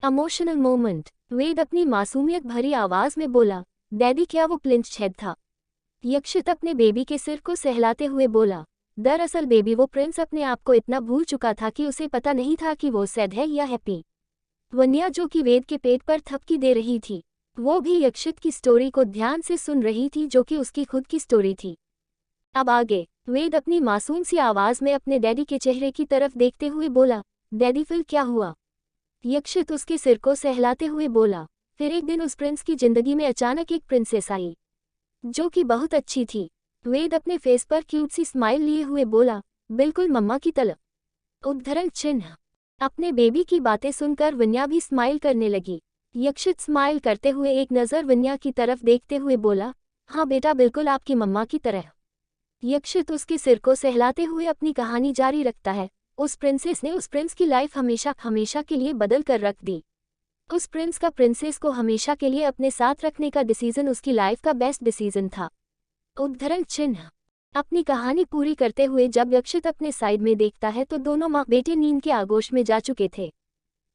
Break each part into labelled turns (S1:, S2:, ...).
S1: Emotional moment. वेद अपनी मासूमियत भरी आवाज में बोला, डैडी क्या वो प्रिंस छेद था? यक्षित अपने बेबी के सिर को सहलाते हुए बोला, दरअसल बेबी वो प्रिंस अपने आप को इतना भूल चुका था कि उसे पता नहीं था कि वो सैड है या हैप्पी। वन्या जो कि वेद के पेट पर थपकी दे रही थी, वो भी यक्षित की स्टोरी को ध्यान से सुन रही थी जो कि उसकी खुद की स्टोरी थी। अब आगे वेद अपनी मासूम सी आवाज में अपने डैडी के चेहरे की तरफ देखते हुए बोला, डैडी फिर क्या हुआ? यक्षित उसके सिर को सहलाते हुए बोला, फिर एक दिन उस प्रिंस की जिंदगी में अचानक एक प्रिंसेस आई जो कि बहुत अच्छी थी। वेद अपने फेस पर क्यूट सी स्माइल लिए हुए बोला, बिल्कुल मम्मा की तरह। उद्धरण चिन्ह। अपने बेबी की बातें सुनकर वन्या भी स्माइल करने लगी। यक्षित स्माइल करते हुए एक नज़र वन्या की तरफ देखते हुए बोला, हाँ बेटा बिल्कुल आपकी मम्मा की तरह। यक्षित उसके सिर को सहलाते हुए अपनी कहानी जारी रखता है। उस प्रिंसेस ने उस प्रिंस की लाइफ हमेशा हमेशा के लिए बदल कर रख दी। उस प्रिंस का प्रिंसेस को हमेशा के लिए अपने साथ रखने का डिसीजन उसकी लाइफ का बेस्ट डिसीजन था। उद्धरण चिन्ह। अपनी कहानी पूरी करते हुए जब यक्षित अपने साइड में देखता है तो दोनों माँ बेटे नींद के आगोश में जा चुके थे।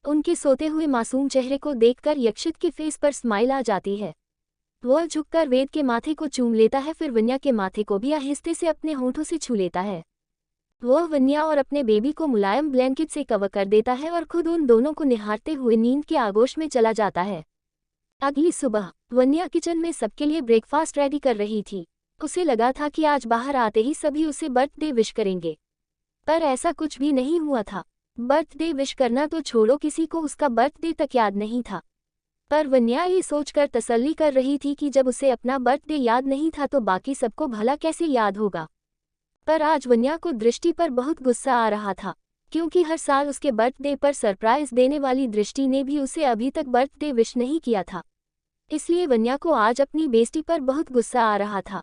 S1: उनके सोते हुए मासूम चेहरे को देखकर यक्षित के फेस पर स्माइल आ जाती है। वह झुककर वेद के माथे को चूम लेता है, फिर वन्या के माथे को भी आहिस्ते से अपने होंठों से छू लेता है। वह वन्या और अपने बेबी को मुलायम ब्लैंकेट से कवर कर देता है और खुद उन दोनों को निहारते हुए नींद के आगोश में चला जाता है। अगली सुबह वन्या किचन में सबके लिए ब्रेकफास्ट रेडी कर रही थी। उसे लगा था कि आज बाहर आते ही सभी उसे बर्थडे विश करेंगे, पर ऐसा कुछ भी नहीं हुआ था। बर्थडे विश करना तो छोड़ो, किसी को उसका बर्थडे तक याद नहीं था। पर वन्या ये सोचकर तसल्ली कर रही थी कि जब उसे अपना बर्थडे याद नहीं था तो बाकी सबको भला कैसे याद होगा। पर आज वन्या को दृष्टि पर बहुत गुस्सा आ रहा था, क्योंकि हर साल उसके बर्थडे पर सरप्राइज देने वाली दृष्टि ने भी उसे अभी तक बर्थडे विश नहीं किया था। इसलिए वन्या को आज अपनी बेइज्जती पर बहुत गुस्सा आ रहा था।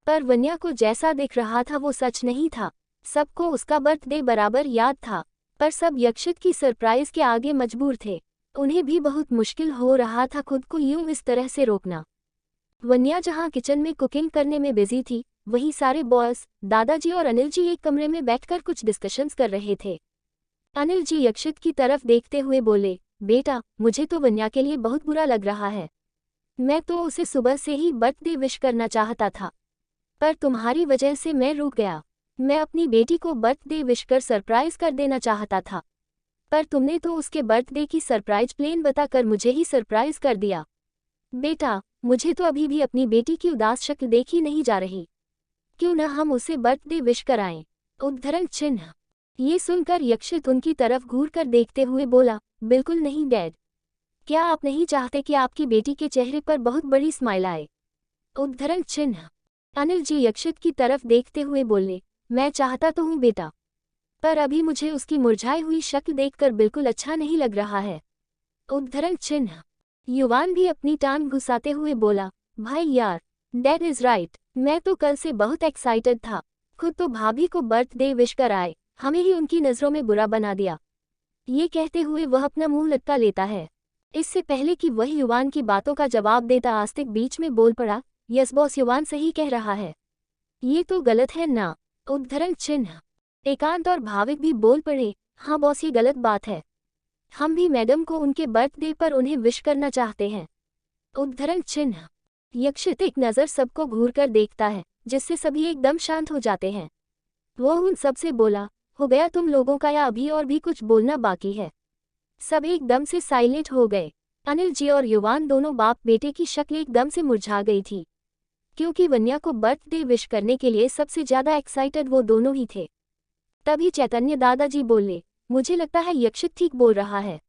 S1: पर वन्या को जैसा दिख रहा था वो सच नहीं था। सबको उसका बर्थडे बराबर याद था, पर सब यक्षित की सरप्राइज के आगे मजबूर थे। उन्हें भी बहुत मुश्किल हो रहा था खुद को यूं इस तरह से रोकना। वन्या जहां किचन में कुकिंग करने में बिजी थी, वहीं सारे बॉस, दादाजी और अनिल जी एक कमरे में बैठकर कुछ डिस्कशंस कर रहे थे। अनिल जी यक्षित की तरफ देखते हुए बोले, बेटा मुझे तो वन्या के लिए बहुत बुरा लग रहा है। मैं तो उसे सुबह से ही बर्थडे विश करना चाहता था, पर तुम्हारी वजह से मैं रुक गया। मैं अपनी बेटी को बर्थडे विश कर सरप्राइज कर देना चाहता था, पर तुमने तो उसके बर्थडे की सरप्राइज प्लेन बताकर मुझे ही सरप्राइज कर दिया। बेटा मुझे तो अभी भी अपनी बेटी की उदास शक्ल देखी नहीं जा रही। क्यों न हम उसे बर्थडे विश कराएं? उद्धरण चिन्ह। ये सुनकर यक्षित उनकी तरफ घूर कर देखते हुए बोला, बिल्कुल नहीं डैड। क्या आप नहीं चाहते कि आपकी बेटी के चेहरे पर बहुत बड़ी स्माइल आए? उद्धरण चिन्ह। अनिल जी यक्षित की तरफ देखते हुए बोले, मैं चाहता तो हूँ बेटा, पर अभी मुझे उसकी मुरझाई हुई शक्ल देखकर बिल्कुल अच्छा नहीं लग रहा है। उद्धरण चिन्ह। युवान भी अपनी टांग घुसाते हुए बोला, भाई यार, डैड इज राइट। मैं तो कल से बहुत एक्साइटेड था। खुद तो भाभी को बर्थडे विश कर आए, हमें ही उनकी नज़रों में बुरा बना दिया। ये कहते हुए वह अपना मुंह लटका लेता है। इससे पहले कि वह युवान की बातों का जवाब देता आस्तिक बीच में बोल पड़ा, यस बॉस, युवान सही कह रहा है। ये तो गलत है ना? उद्धरण चिन्ह। एकांत और भाविक भी बोल पड़े, हाँ बॉस ये गलत बात है। हम भी मैडम को उनके बर्थडे पर उन्हें विश करना चाहते हैं। उद्धरण चिन्ह। यक्षित एक नज़र सबको घूर कर देखता है, जिससे सभी एकदम शांत हो जाते हैं। वो उन सब से बोला, हो गया तुम लोगों का या अभी और भी कुछ बोलना बाकी है? सब एकदम से साइलेंट हो गए। अनिल जी और युवान दोनों बाप बेटे की शक्ल एकदम से मुरझा गई थी, क्योंकि वन्या को बर्थडे विश करने के लिए सबसे ज्यादा एक्साइटेड वो दोनों ही थे। तभी चैतन्य दादाजी बोले, मुझे लगता है यक्षित ठीक बोल रहा है।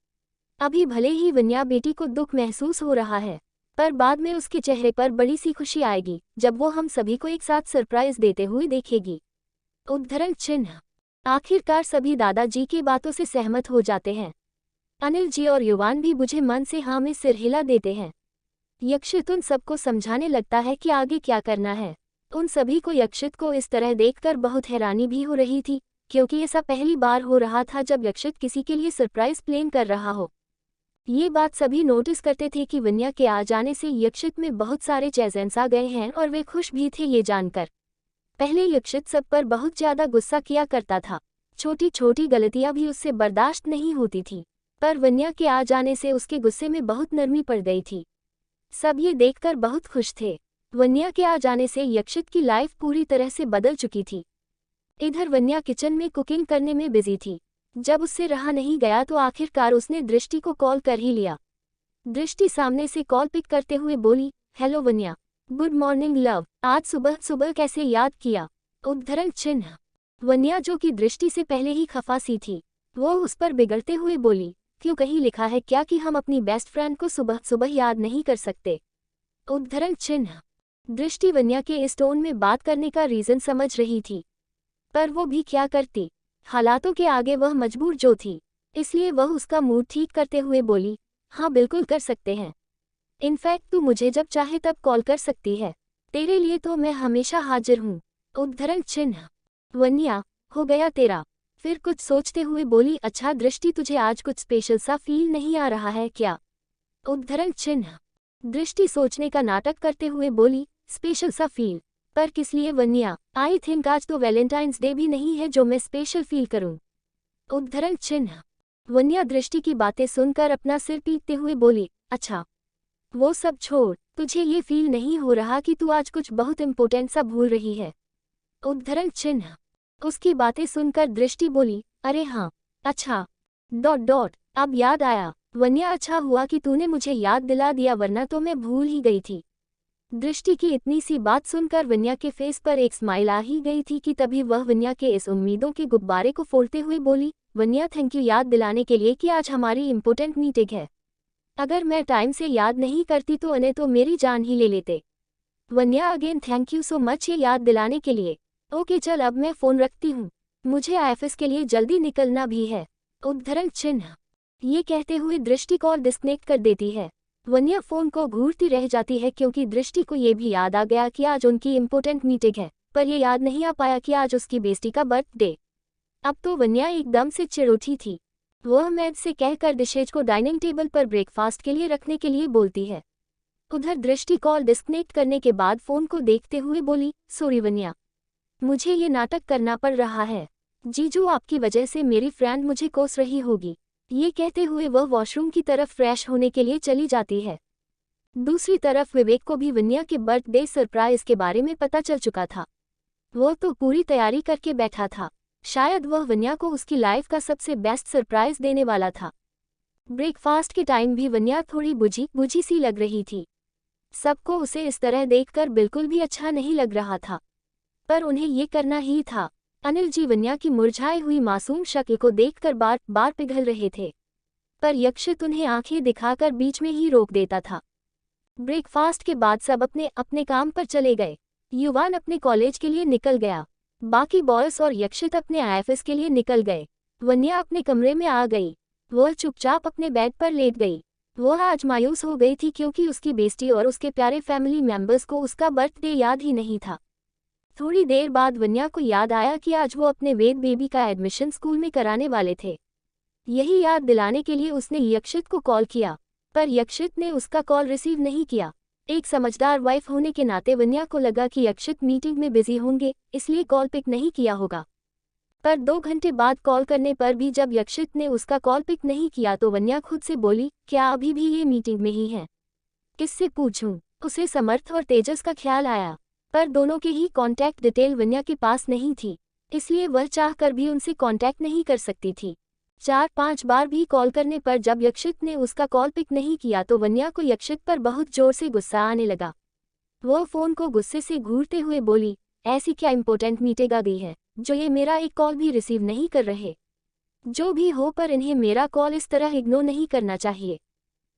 S1: अभी भले ही वन्या बेटी को दुख महसूस हो रहा है, पर बाद में उसके चेहरे पर बड़ी सी खुशी आएगी जब वो हम सभी को एक साथ सरप्राइज देते हुए देखेगी। उद्धरण चिन्ह। आखिरकार सभी दादाजी की बातों से सहमत हो जाते हैं। अनिल जी और युवान भी बुझे मन से हाँ में सिर हिला देते हैं। यक्षित उन सबको समझाने लगता है कि आगे क्या करना है। उन सभी को यक्षित को इस तरह देखकर बहुत हैरानी भी हो रही थी, क्योंकि ऐसा पहली बार हो रहा था जब यक्षित किसी के लिए सरप्राइज प्लान कर रहा हो। ये बात सभी नोटिस करते थे कि वन्या के आ जाने से यक्षित में बहुत सारे चेंजेस आ गए हैं और वे खुश भी थे ये जानकर। पहले यक्षित सब पर बहुत ज्यादा गुस्सा किया करता था, छोटी छोटी गलतियां भी उससे बर्दाश्त नहीं होती थी। पर वन्या के आ जाने से उसके गुस्से में बहुत नरमी पड़ गई थी। सब ये देखकर बहुत खुश थे। वन्या के आ जाने से यक्षित की लाइफ पूरी तरह से बदल चुकी थी। इधर वन्या किचन में कुकिंग करने में बिजी थी। जब उससे रहा नहीं गया तो आखिरकार उसने दृष्टि को कॉल कर ही लिया। दृष्टि सामने से कॉल पिक करते हुए बोली, हेलो वन्या, गुड मॉर्निंग लव, आज सुबह सुबह कैसे याद किया? उद्धरण चिन्ह। वन्या जो कि दृष्टि से पहले ही खफा सी थी, वो उस पर बिगड़ते हुए बोली, क्यों कहीं लिखा है क्या कि हम अपनी बेस्ट फ्रेंड को सुबह सुबह याद नहीं कर सकते? उद्धरण चिन्ह। दृष्टि वन्या के इस टोन में बात करने का रीजन समझ रही थी, पर वो भी क्या करती, हालातों के आगे वह मजबूर जो थी, इसलिए वह उसका मूड ठीक करते हुए बोली, हाँ बिल्कुल कर सकते हैं। इनफैक्ट तू मुझे जब चाहे तब कॉल कर सकती है, तेरे लिए तो मैं हमेशा हाजिर हूँ। उद्धरण चिन्ह। वन्या, हो गया तेरा? फिर कुछ सोचते हुए बोली, अच्छा दृष्टि तुझे आज कुछ स्पेशल सा फील नहीं आ रहा है क्या? उद्धरण चिन्ह। दृष्टि सोचने का नाटक करते हुए बोली, स्पेशल सा फील? पर किस लिए वन्या? आई थिंक आज तो वैलेंटाइंस डे भी नहीं है जो मैं स्पेशल फील करूं। उद्धरण चिन्ह। वन्या दृष्टि की बातें सुनकर अपना सिर पीटते हुए बोली, अच्छा वो सब छोड़, तुझे ये फील नहीं हो रहा कि तू आज कुछ बहुत इम्पोर्टेंट सा भूल रही है? उद्धरण चिन्ह। उसकी बातें सुनकर दृष्टि बोली, अरे हाँ, अच्छा डॉट डॉट, अब याद आया। वन्या, अच्छा हुआ कि तूने मुझे याद दिला दिया वरना तो मैं भूल ही गई थी। दृष्टि की इतनी सी बात सुनकर वन्या के फेस पर एक स्माइल आ ही गई थी कि तभी वह वन्या के इस उम्मीदों के गुब्बारे को फोड़ते हुए बोली, वन्या थैंक यू याद दिलाने के लिए कि आज हमारी इम्पोर्टेंट मीटिंग है। अगर मैं टाइम से याद नहीं करती तो उन्हें तो मेरी जान ही ले लेते। Vanya again thank you so much ये याद दिलाने के लिए। ओके चल अब मैं फ़ोन रखती हूँ, मुझे ऑफिस के लिए जल्दी निकलना भी है। उद्धरण चिन्ह। ये कहते हुए दृष्टि कॉल डिस्कनेक्ट कर देती है। वन्या फ़ोन को घूरती रह जाती है क्योंकि दृष्टि को ये भी याद आ गया कि आज उनकी इम्पोर्टेंट मीटिंग है, पर ये याद नहीं आ पाया कि आज उसकी बेस्टी का बर्थडे। अब तो वन्या एकदम से चिढ़ उठी थी। वह मैड से कहकर डिशेज को डाइनिंग टेबल पर ब्रेकफास्ट के लिए रखने के लिए बोलती है। उधर दृष्टि कॉल डिस्कनेक्ट करने के बाद फ़ोन को देखते हुए बोली, सॉरी वन्या, मुझे ये नाटक करना पड़ रहा है। जीजू आपकी वजह से मेरी फ्रेंड मुझे कोस रही होगी। ये कहते हुए वह वॉशरूम की तरफ फ्रेश होने के लिए चली जाती है। दूसरी तरफ विवेक को भी वन्या के बर्थडे सरप्राइज के बारे में पता चल चुका था। वह तो पूरी तैयारी करके बैठा था, शायद वह वन्या को उसकी लाइफ का सबसे बेस्ट सरप्राइज देने वाला था। ब्रेकफास्ट के टाइम भी वन्या थोड़ी बुझी बुझी सी लग रही थी। सबको उसे इस तरह देखकर बिल्कुल भी अच्छा नहीं लग रहा था, पर उन्हें ये करना ही था। अनिल जी वन्या की मुरझाई हुई मासूम शक्ल को देखकर बार बार पिघल रहे थे, पर यक्षित उन्हें आंखें दिखाकर बीच में ही रोक देता था। ब्रेकफास्ट के बाद सब अपने अपने काम पर चले गए। युवान अपने कॉलेज के लिए निकल गया, बाकी बॉयज और यक्षित अपने ऑफिस के लिए निकल गए। वन्या अपने कमरे में आ गई। वह चुपचाप अपने बेड पर लेट गई। वह आज मायूस हो गई थी क्योंकि उसकी बेस्टी और उसके प्यारे फैमिली मेंबर्स को उसका बर्थडे याद ही नहीं था। थोड़ी देर बाद वन्या को याद आया कि आज वो अपने वेद बेबी का एडमिशन स्कूल में कराने वाले थे। यही याद दिलाने के लिए उसने यक्षित को कॉल किया, पर यक्षित ने उसका कॉल रिसीव नहीं किया। एक समझदार वाइफ होने के नाते वन्या को लगा कि यक्षित मीटिंग में बिजी होंगे, इसलिए कॉल पिक नहीं किया होगा। पर 2 घंटे बाद कॉल करने पर भी जब यक्षित ने उसका कॉल पिक नहीं किया तो वन्या खुद से बोली, क्या अभी भी ये मीटिंग में ही है? किससे पूछूं? उसे समर्थ और तेजस का ख्याल आया, पर दोनों के ही कॉन्टैक्ट डिटेल वन्या के पास नहीं थी, इसलिए वह चाहकर भी उनसे कॉन्टैक्ट नहीं कर सकती थी। 4-5 बार भी कॉल करने पर जब यक्षित ने उसका कॉल पिक नहीं किया तो वन्या को यक्षित पर बहुत जोर से गुस्सा आने लगा। वह फ़ोन को गुस्से से घूरते हुए बोली, ऐसी क्या इम्पोर्टेंट मीटिंग आ गई है जो ये मेरा एक कॉल भी रिसीव नहीं कर रहे? जो भी हो पर इन्हें मेरा कॉल इस तरह इग्नोर नहीं करना चाहिए।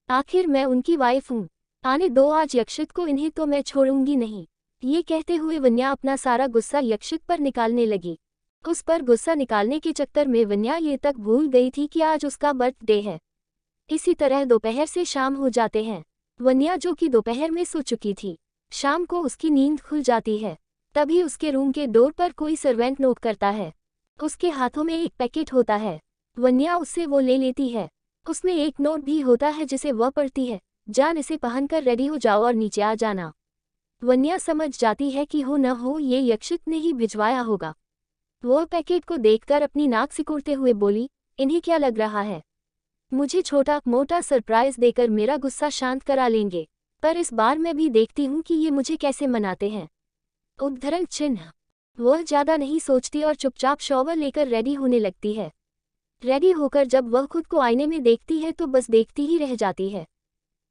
S1: आखिर मैं उनकी वाइफ हूँ। आने दो आज यक्षित को, इन्हें तो मैं छोड़ूंगी नहीं। ये कहते हुए वन्या अपना सारा गुस्सा यक्षित पर निकालने लगी। उस पर गुस्सा निकालने के चक्कर में वन्या ये तक भूल गई थी कि आज उसका बर्थडे है। इसी तरह दोपहर से शाम हो जाते हैं। वन्या जो कि दोपहर में सो चुकी थी, शाम को उसकी नींद खुल जाती है। तभी उसके रूम के डोर पर कोई सर्वेंट नॉक करता है। उसके हाथों में एक पैकेट होता है। वन्या उससे वो ले लेती है। उसमें एक नोट भी होता है जिसे वह पढ़ती है, जान इसे पहनकर रेडी हो जाओ और नीचे आ जाना। वन्या समझ जाती है कि हो न हो ये यक्षित ने ही भिजवाया होगा। वह पैकेट को देखकर अपनी नाक सिकोड़ते हुए बोली, इन्हें क्या लग रहा है? मुझे छोटा मोटा सरप्राइज देकर मेरा गुस्सा शांत करा लेंगे, पर इस बार मैं भी देखती हूँ कि ये मुझे कैसे मनाते हैं। उद्धरण चिन्ह। वह ज्यादा नहीं सोचती और चुपचाप शॉवर लेकर रेडी होने लगती है। रेडी होकर जब वह खुद को आईने में देखती है तो बस देखती ही रह जाती है।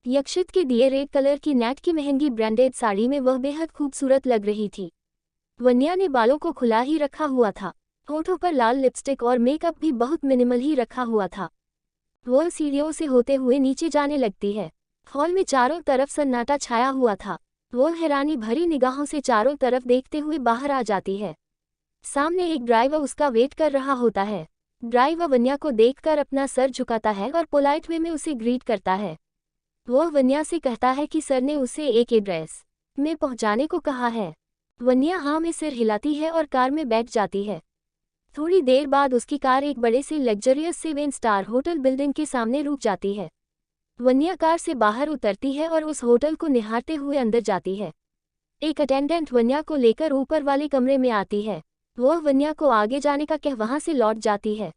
S1: यक्षित के दिए रेड कलर की नेट की महंगी ब्रांडेड साड़ी में वह बेहद खूबसूरत लग रही थी। वन्या ने बालों को खुला ही रखा हुआ था, होठों पर लाल लिपस्टिक और मेकअप भी बहुत मिनिमल ही रखा हुआ था। वह सीढ़ियों से होते हुए नीचे जाने लगती है। हॉल में चारों तरफ सन्नाटा छाया हुआ था। वह हैरानी भरी निगाहों से चारों तरफ देखते हुए बाहर आ जाती है। सामने एक ड्राइवर उसका वेट कर रहा होता है। ड्राइवर वन्या को देखकर अपना सर झुकाता है और पोलाइट वे में उसे ग्रीट करता है। वह वन्या से कहता है कि सर ने उसे एक एड्रेस में पहुंचाने को कहा है। वन्या हाँ में सिर हिलाती है और कार में बैठ जाती है। थोड़ी देर बाद उसकी कार एक बड़े से लग्जरियस 7 स्टार होटल बिल्डिंग के सामने रुक जाती है। वन्या कार से बाहर उतरती है और उस होटल को निहारते हुए अंदर जाती है। एक अटेंडेंट वन्या को लेकर ऊपर वाले कमरे में आती है। वह वन्या को आगे जाने का कह वहां से लौट जाती है।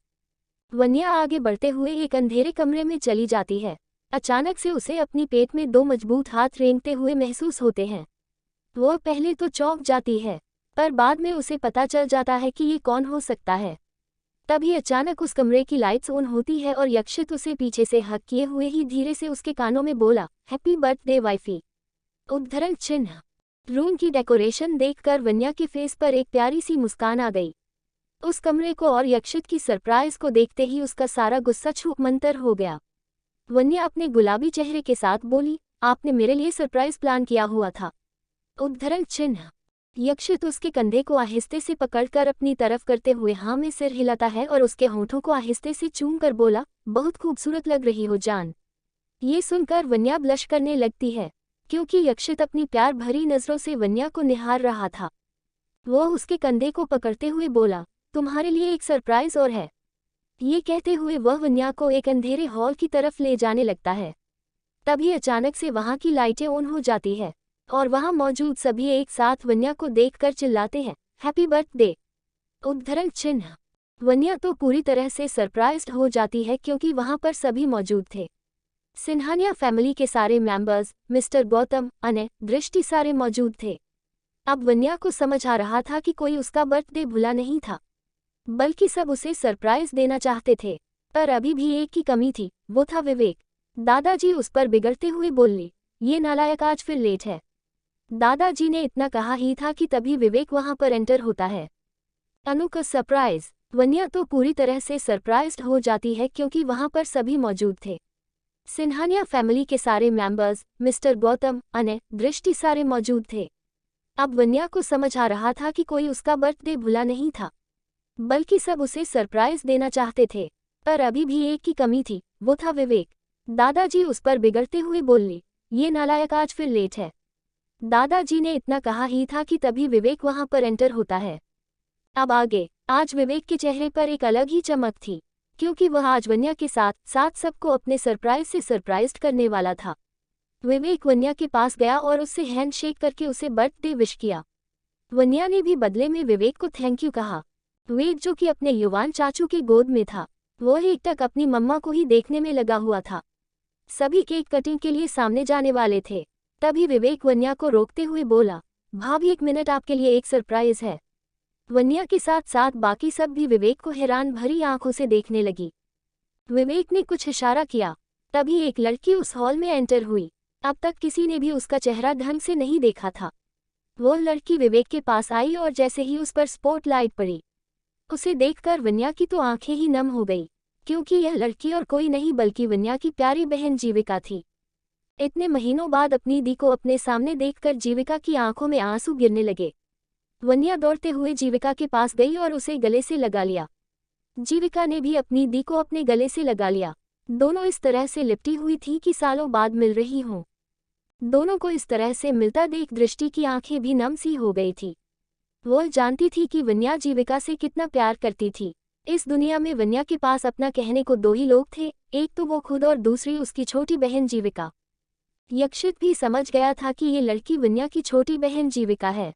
S1: वन्या आगे बढ़ते हुए एक अंधेरे कमरे में चली जाती है। अचानक से उसे अपनी पेट में 2 मजबूत हाथ रेंगते हुए महसूस होते हैं। वह पहले तो चौंक जाती है, पर बाद में उसे पता चल जाता है कि ये कौन हो सकता है। तभी अचानक उस कमरे की लाइट्स ऑन होती है और यक्षित उसे पीछे से हक किए हुए ही धीरे से उसके कानों में बोला, हैप्पी बर्थडे वाइफी। उद्धरण चिन्ह। रूम की डेकोरेशन देखकर वन्या के फेस पर एक प्यारी सी मुस्कान आ गई। उस कमरे को और यक्षित की सरप्राइज को देखते ही उसका सारा गुस्सा छूमंतर हो गया। वन्या अपने गुलाबी चेहरे के साथ बोली, आपने मेरे लिए सरप्राइज प्लान किया हुआ था। उद्धरण चिन्ह। यक्षित उसके कंधे को आहिस्ते से पकड़कर अपनी तरफ करते हुए हाँ में सिर हिलाता है और उसके होठों को आहिस्ते से चूम कर बोला, बहुत खूबसूरत लग रही हो जान। ये सुनकर वन्या ब्लश करने लगती है, क्योंकि यक्षित अपनी प्यार भरी नजरों से वन्या को निहार रहा था। वह उसके कंधे को पकड़ते हुए बोला, तुम्हारे लिए एक सरप्राइज और है। ये कहते हुए वह वन्या को एक अंधेरे हॉल की तरफ ले जाने लगता है। तभी अचानक से वहां की लाइटें ऑन हो जाती है और वहां मौजूद सभी एक साथ वन्या को देखकर चिल्लाते हैं, हैप्पी बर्थडे। उद्धरण चिन्ह। वन्या तो पूरी तरह से सरप्राइज्ड हो जाती है क्योंकि वहां पर सभी मौजूद थे। सिन्हानिया फैमिली के सारे मेंबर्स, मिस्टर गौतम, अनय, दृष्टि सारे मौजूद थे। अब वन्या को समझ आ रहा था कि कोई उसका बर्थडे भूला नहीं था, बल्कि सब उसे सरप्राइज देना चाहते थे। पर अभी भी एक की कमी थी, वो था विवेक। दादाजी उस पर बिगड़ते हुए बोले, ये नालायक आज फिर लेट है। दादाजी ने इतना कहा ही था कि तभी विवेक वहां पर एंटर होता है। अनु का सरप्राइज। वन्या तो पूरी तरह से सरप्राइज्ड हो जाती है क्योंकि वहां पर सभी मौजूद थे। सिन्हानिया फैमिली के सारे मेंबर्स, मिस्टर गौतम, अनय, दृष्टि सारे मौजूद थे। अब वन्या को समझ आ रहा था कि कोई उसका बर्थडे भूला नहीं था, बल्कि सब उसे सरप्राइज देना चाहते थे। पर अभी भी एक की कमी थी, वो था विवेक। दादाजी उस पर बिगड़ते हुए बोले, ये नालायक आज फिर लेट है। दादाजी ने इतना कहा ही था कि तभी विवेक वहां पर एंटर होता है। अब आगे, आज विवेक के चेहरे पर एक अलग ही चमक थी, क्योंकि वह आज वन्या के साथ साथ सबको अपने सरप्राइज से सरप्राइज्ड करने वाला था। विवेक वन्या के पास गया और उससे हैंडशेक करके उसे बर्थडे विश किया। वन्या ने भी बदले में विवेक को थैंक यू कहा। विवेक, जो कि अपने युवान चाचू के गोद में था, वह एकटक अपनी मम्मा को ही देखने में लगा हुआ था। सभी केक कटिंग के लिए सामने जाने वाले थे। तभी विवेक वन्या को रोकते हुए बोला, भाभी एक मिनट, आपके लिए एक सरप्राइज है। वन्या के साथ साथ बाकी सब भी विवेक को हैरान भरी आंखों से देखने लगी। विवेक ने कुछ इशारा किया, तभी एक लड़की उस हॉल में एंटर हुई। अब तक किसी ने भी उसका चेहरा ढंग से नहीं देखा था। वो लड़की विवेक के पास आई और जैसे ही उस पर स्पॉटलाइट पड़ी, उसे देखकर वन्या की तो आंखें ही नम हो गई, क्योंकि यह लड़की और कोई नहीं बल्कि वन्या की प्यारी बहन जीविका थी। इतने महीनों बाद अपनी दी को अपने सामने देखकर जीविका की आंखों में आंसू गिरने लगे। वन्या दौड़ते हुए जीविका के पास गई और उसे गले से लगा लिया। जीविका ने भी अपनी दी को अपने गले से लगा लिया। दोनों इस तरह से लिपटी हुई थी कि सालों बाद मिल रही हों। दोनों को इस तरह से मिलता देख दृष्टि की आंखें भी नम सी हो गई थी। वह जानती थी कि वन्या जीविका से कितना प्यार करती थी। इस दुनिया में वन्या के पास अपना कहने को 2 ही लोग थे, एक तो वो खुद और दूसरी उसकी छोटी बहन जीविका। यक्षित भी समझ गया था कि ये लड़की वन्या की छोटी बहन जीविका है।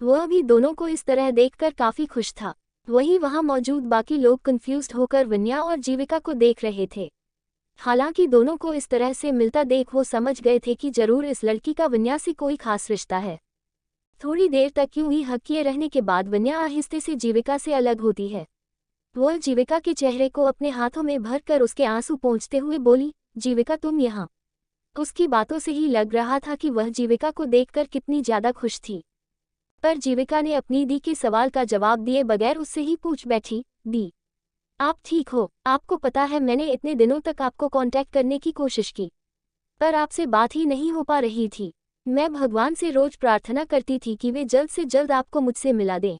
S1: वह भी दोनों को इस तरह देखकर काफी खुश था। वहीं वहां मौजूद बाकी लोग कंफ्यूज्ड होकर वन्या और जीविका को देख रहे थे। हालांकि दोनों को इस तरह से मिलता देख वो समझ गए थे कि जरूर इस लड़की का वन्या से कोई खास रिश्ता है। थोड़ी देर तक यूं ही हकिए रहने के बाद वन्या आहिस्ते से जीविका से अलग होती है। वह जीविका के चेहरे को अपने हाथों में भरकर उसके आंसू पोंछते हुए बोली, जीविका तुम यहाँ। उसकी बातों से ही लग रहा था कि वह जीविका को देखकर कितनी ज्यादा खुश थी। पर जीविका ने अपनी दी के सवाल का जवाब दिए बगैर उससे ही पूछ बैठी, दी आप ठीक हो? आपको पता है मैंने इतने दिनों तक आपको कांटेक्ट करने की कोशिश की, पर आपसे बात ही नहीं हो पा रही थी। मैं भगवान से रोज प्रार्थना करती थी कि वे जल्द से जल्द आपको मुझसे मिला दें।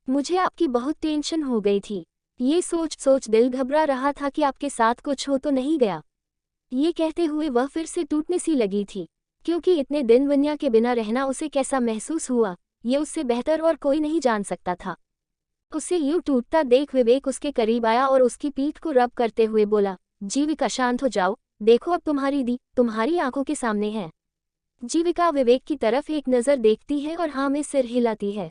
S1: मुझे आपकी बहुत टेंशन हो गई थी। ये सोच सोच दिल घबरा रहा था कि आपके साथ कुछ हो तो नहीं गया। ये कहते हुए वह फिर से टूटने सी लगी थी, क्योंकि इतने दिन वन्या के बिना रहना उसे कैसा महसूस हुआ ये उससे बेहतर और कोई नहीं जान सकता था। उसे यूं टूटता देख विवेक उसके करीब आया और उसकी पीठ को रब करते हुए बोला, जीविका शांत हो जाओ, देखो अब तुम्हारी दी तुम्हारी आंखों के सामने है। जीविका विवेक की तरफ एक नज़र देखती है और हाँ में सिर हिलाती है।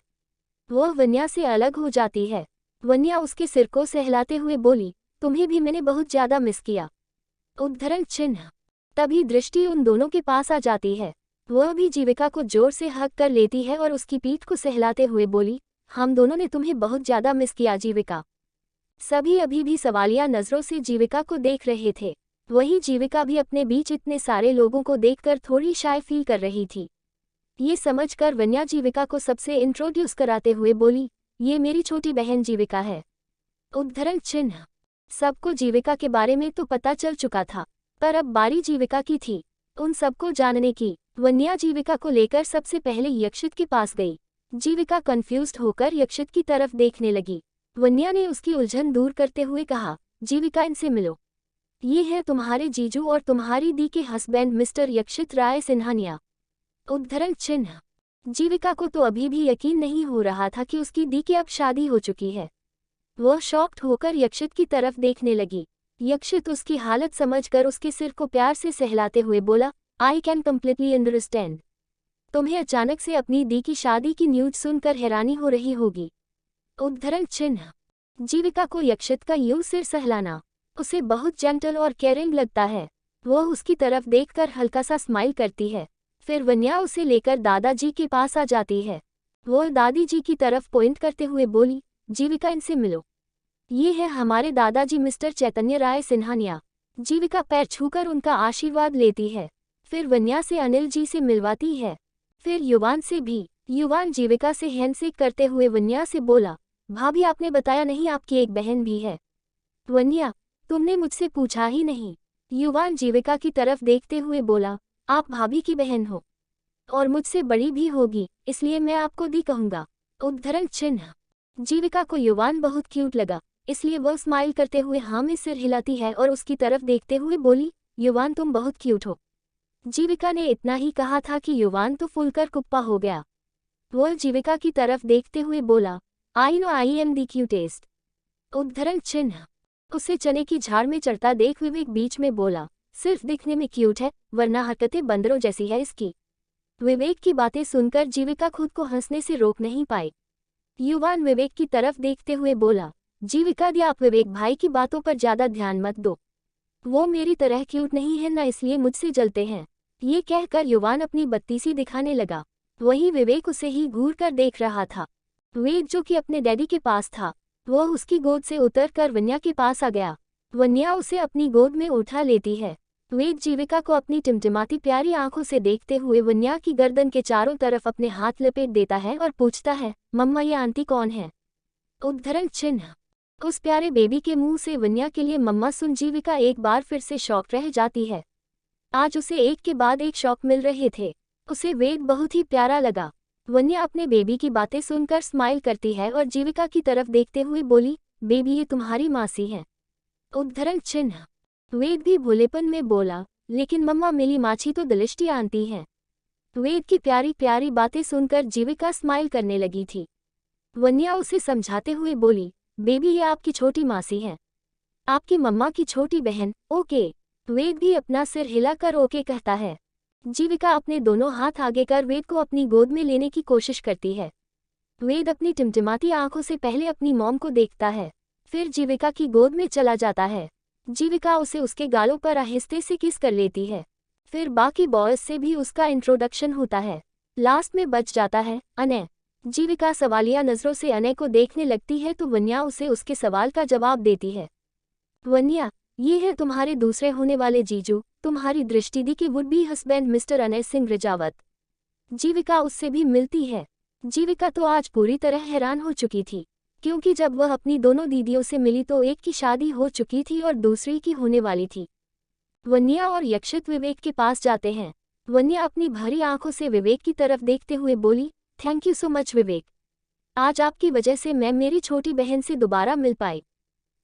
S1: वह वन्या से अलग हो जाती है। वन्या उसके सिर को सहलाते हुए बोली, तुम्हें भी मैंने बहुत ज्यादा मिस किया। उद्धरण चिन्ह। तभी दृष्टि उन दोनों के पास आ जाती है। वह भी जीविका को जोर से हक कर लेती है और उसकी पीठ को सहलाते हुए बोली, हम दोनों ने तुम्हें बहुत ज्यादा मिस किया जीविका। सभी अभी भी सवालिया नजरों से जीविका को देख रहे थे। वही जीविका भी अपने बीच इतने सारे लोगों को देखकर थोड़ी शाय फील कर रही थी। ये समझकर वन्या जीविका को सबसे इंट्रोड्यूस कराते हुए बोली, ये मेरी छोटी बहन जीविका है। उद्धरण चिन्ह। सबको जीविका के बारे में तो पता चल चुका था, पर अब बारी जीविका की थी उन सबको जानने की। वन्या जीविका को लेकर सबसे पहले यक्षित के पास गई। जीविका कंफ्यूज्ड होकर यक्षित की तरफ देखने लगी। वन्या ने उसकी उलझन दूर करते हुए कहा, जीविका इनसे मिलो। ये है तुम्हारे जीजू और तुम्हारी दी के हस्बैंड मिस्टर यक्षित राय सिन्हानिया। उद्धरण चिन्ह। जीविका को तो अभी भी यकीन नहीं हो रहा था कि उसकी दी की अब शादी हो चुकी है। वह शॉक्ड होकर यक्षित की तरफ देखने लगी। यक्षित उसकी हालत समझकर उसके सिर को प्यार से सहलाते हुए बोला, आई कैन कम्प्लीटली अंडरस्टैंड। तुम्हें अचानक से अपनी दी की शादी की न्यूज सुनकर हैरानी हो रही होगी। उद्धरण चिन्ह। जीविका को यक्षित का यूं सिर सहलाना उसे बहुत जेंटल और केयरिंग लगता है। वह उसकी तरफ देखकर हल्का सा स्माइल करती है। फिर वन्या उसे लेकर दादाजी के पास आ जाती है। वह दादी जी की तरफ पॉइंट करते हुए बोली, जीविका इनसे मिलो। ये है हमारे दादाजी मिस्टर चैतन्य राय सिन्हानिया। जीविका पैर छूकर उनका आशीर्वाद लेती है। फिर वन्या से अनिल जी से मिलवाती है, फिर युवान से भी। युवान जीविका से हैंडशेक करते हुए वन्या से बोला, भाभी आपने बताया नहीं आपकी एक बहन भी है। वन्या, तुमने मुझसे पूछा ही नहीं। युवान जीविका की तरफ देखते हुए बोला, आप भाभी की बहन हो और मुझसे बड़ी भी होगी, इसलिए मैं आपको दी कहूँगा। उद्धरण चिन्ह। जीविका को युवान बहुत क्यूट लगा, इसलिए वह स्माइल करते हुए हाँ में सिर हिलाती है और उसकी तरफ देखते हुए बोली, युवान तुम बहुत क्यूट हो। जीविका ने इतना ही कहा था कि युवान तो फूलकर कुप्पा हो गया। वह जीविका की तरफ देखते हुए बोला, I know I am the cutest. उद्धरण चिन्ह। उसे चने की झाड़ में चढ़ता देख विवेक बीच में बोला, सिर्फ दिखने में क्यूट है वरना हरकतें बंदरों जैसी है इसकी। विवेक की बातें सुनकर जीविका खुद को हंसने से रोक नहीं पाई। युवान विवेक की तरफ देखते हुए बोला, जीविका दी आप विवेक भाई की बातों पर ज्यादा ध्यान मत दो। वो मेरी तरह क्यूट नहीं है ना, इसलिए मुझसे जलते हैं। ये कहकर युवान अपनी बत्तीसी दिखाने लगा। वहीं विवेक उसे ही घूर कर देख रहा था। वेद जो कि अपने डैडी के पास था, वह उसकी गोद से उतरकर वन्या के पास आ गया। वन्या उसे अपनी गोद में उठा लेती है। वेद जीविका को अपनी टिमटिमाती प्यारी आंखों से देखते हुए वन्या की गर्दन के चारों तरफ अपने हाथ लपेट देता है और पूछता है, मम्मा ये आंटी कौन है? उद्धरण चिन्ह। उस प्यारे बेबी के मुंह से वन्या के लिए मम्मा सुन जीविका एक बार फिर से शॉक रह जाती है। आज उसे एक के बाद एक शॉक मिल रहे थे। उसे वेद बहुत ही प्यारा लगा। वन्या अपने बेबी की बातें सुनकर स्माइल करती है और जीविका की तरफ देखते हुए बोली, बेबी ये तुम्हारी मासी है। उद्धरण चिन्ह। वेद भी भोलेपन में बोला, लेकिन मम्मा मेरी माछी तो दलिष्टी आंटी है। वेद की प्यारी प्यारी बातें सुनकर जीविका स्माइल करने लगी थी। वन्या उसे समझाते हुए बोली, बेबी ये आपकी छोटी मासी है, आपकी मम्मा की छोटी बहन। ओके। वेद भी अपना सिर हिलाकर ओके कहता है। जीविका अपने दोनों हाथ आगे कर वेद को अपनी गोद में लेने की कोशिश करती है। वेद अपनी टिमटिमाती आंखों से पहले अपनी मॉम को देखता है, फिर जीविका की गोद में चला जाता है। जीविका उसे उसके गालों पर आहिस्ते से किस कर लेती है। फिर बाकी बॉयज से भी उसका इंट्रोडक्शन होता है। लास्ट में बच जाता है अनय। जीविका सवालिया नज़रों से अनय को देखने लगती है तो वन्या उसे उसके सवाल का जवाब देती है। वन्या, ये है तुम्हारे दूसरे होने वाले जीजू, तुम्हारी दृष्टिदी के would be husband mister Anay Singh Rijawat. Jeevika उससे भी मिलती है। जीविका तो आज पूरी तरह हैरान हो चुकी थी, क्योंकि जब वह अपनी दोनों दीदियों से मिली तो एक की शादी हो चुकी थी और दूसरी की होने वाली थी। वन्या और यक्षित विवेक के पास जाते हैं। वन्या अपनी भरी आंखों से विवेक की तरफ देखते हुए बोली, थैंक यू सो मच विवेक। आज आपकी वजह से मैं मेरी छोटी बहन से दोबारा मिल पाई।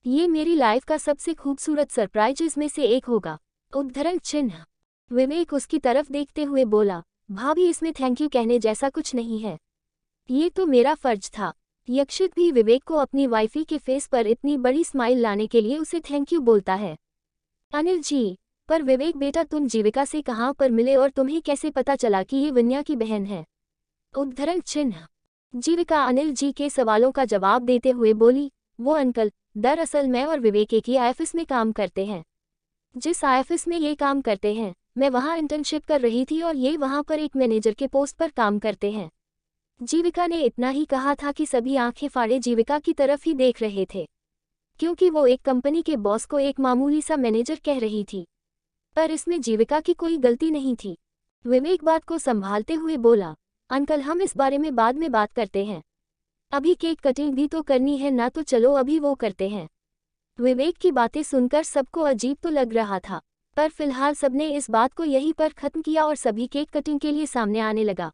S1: ये मेरी लाइफ का सबसे खूबसूरत सरप्राइज में से एक होगा। उद्धरण चिन्ह। विवेक उसकी तरफ देखते हुए बोला, भाभी इसमें थैंक यू कहने जैसा कुछ नहीं है, ये तो मेरा फर्ज था। यक्षित भी विवेक को अपनी वाइफी के फेस पर इतनी बड़ी स्माइल लाने के लिए उसे थैंक यू बोलता है। अनिल जी, पर विवेक बेटा तुम जीविका से कहाँ पर मिले और तुम्हें कैसे पता चला कि ये वन्या की बहन है? उद्धरण चिन्ह। जीविका अनिल जी के सवालों का जवाब देते हुए बोली, वो अंकल, दरअसल मैं और विवेक एक ही ऑफिस में काम करते हैं। जिस ऑफिस में ये काम करते हैं, मैं वहाँ इंटर्नशिप कर रही थी और ये वहाँ पर एक मैनेजर के पोस्ट पर काम करते हैं। जीविका ने इतना ही कहा था कि सभी आंखें फाड़े जीविका की तरफ ही देख रहे थे, क्योंकि वो एक कंपनी के बॉस को एक मामूली सा मैनेजर कह रही थी, पर इसमें जीविका की कोई गलती नहीं थी। विवेक बात को संभालते हुए बोला, अंकल हम इस बारे में बाद में बात करते हैं, अभी केक कटिंग भी तो करनी है ना, तो चलो अभी वो करते हैं। विवेक की बातें सुनकर सबको अजीब तो लग रहा था, पर फिलहाल सबने इस बात को यहीं पर खत्म किया और सभी केक कटिंग के लिए सामने आने लगा।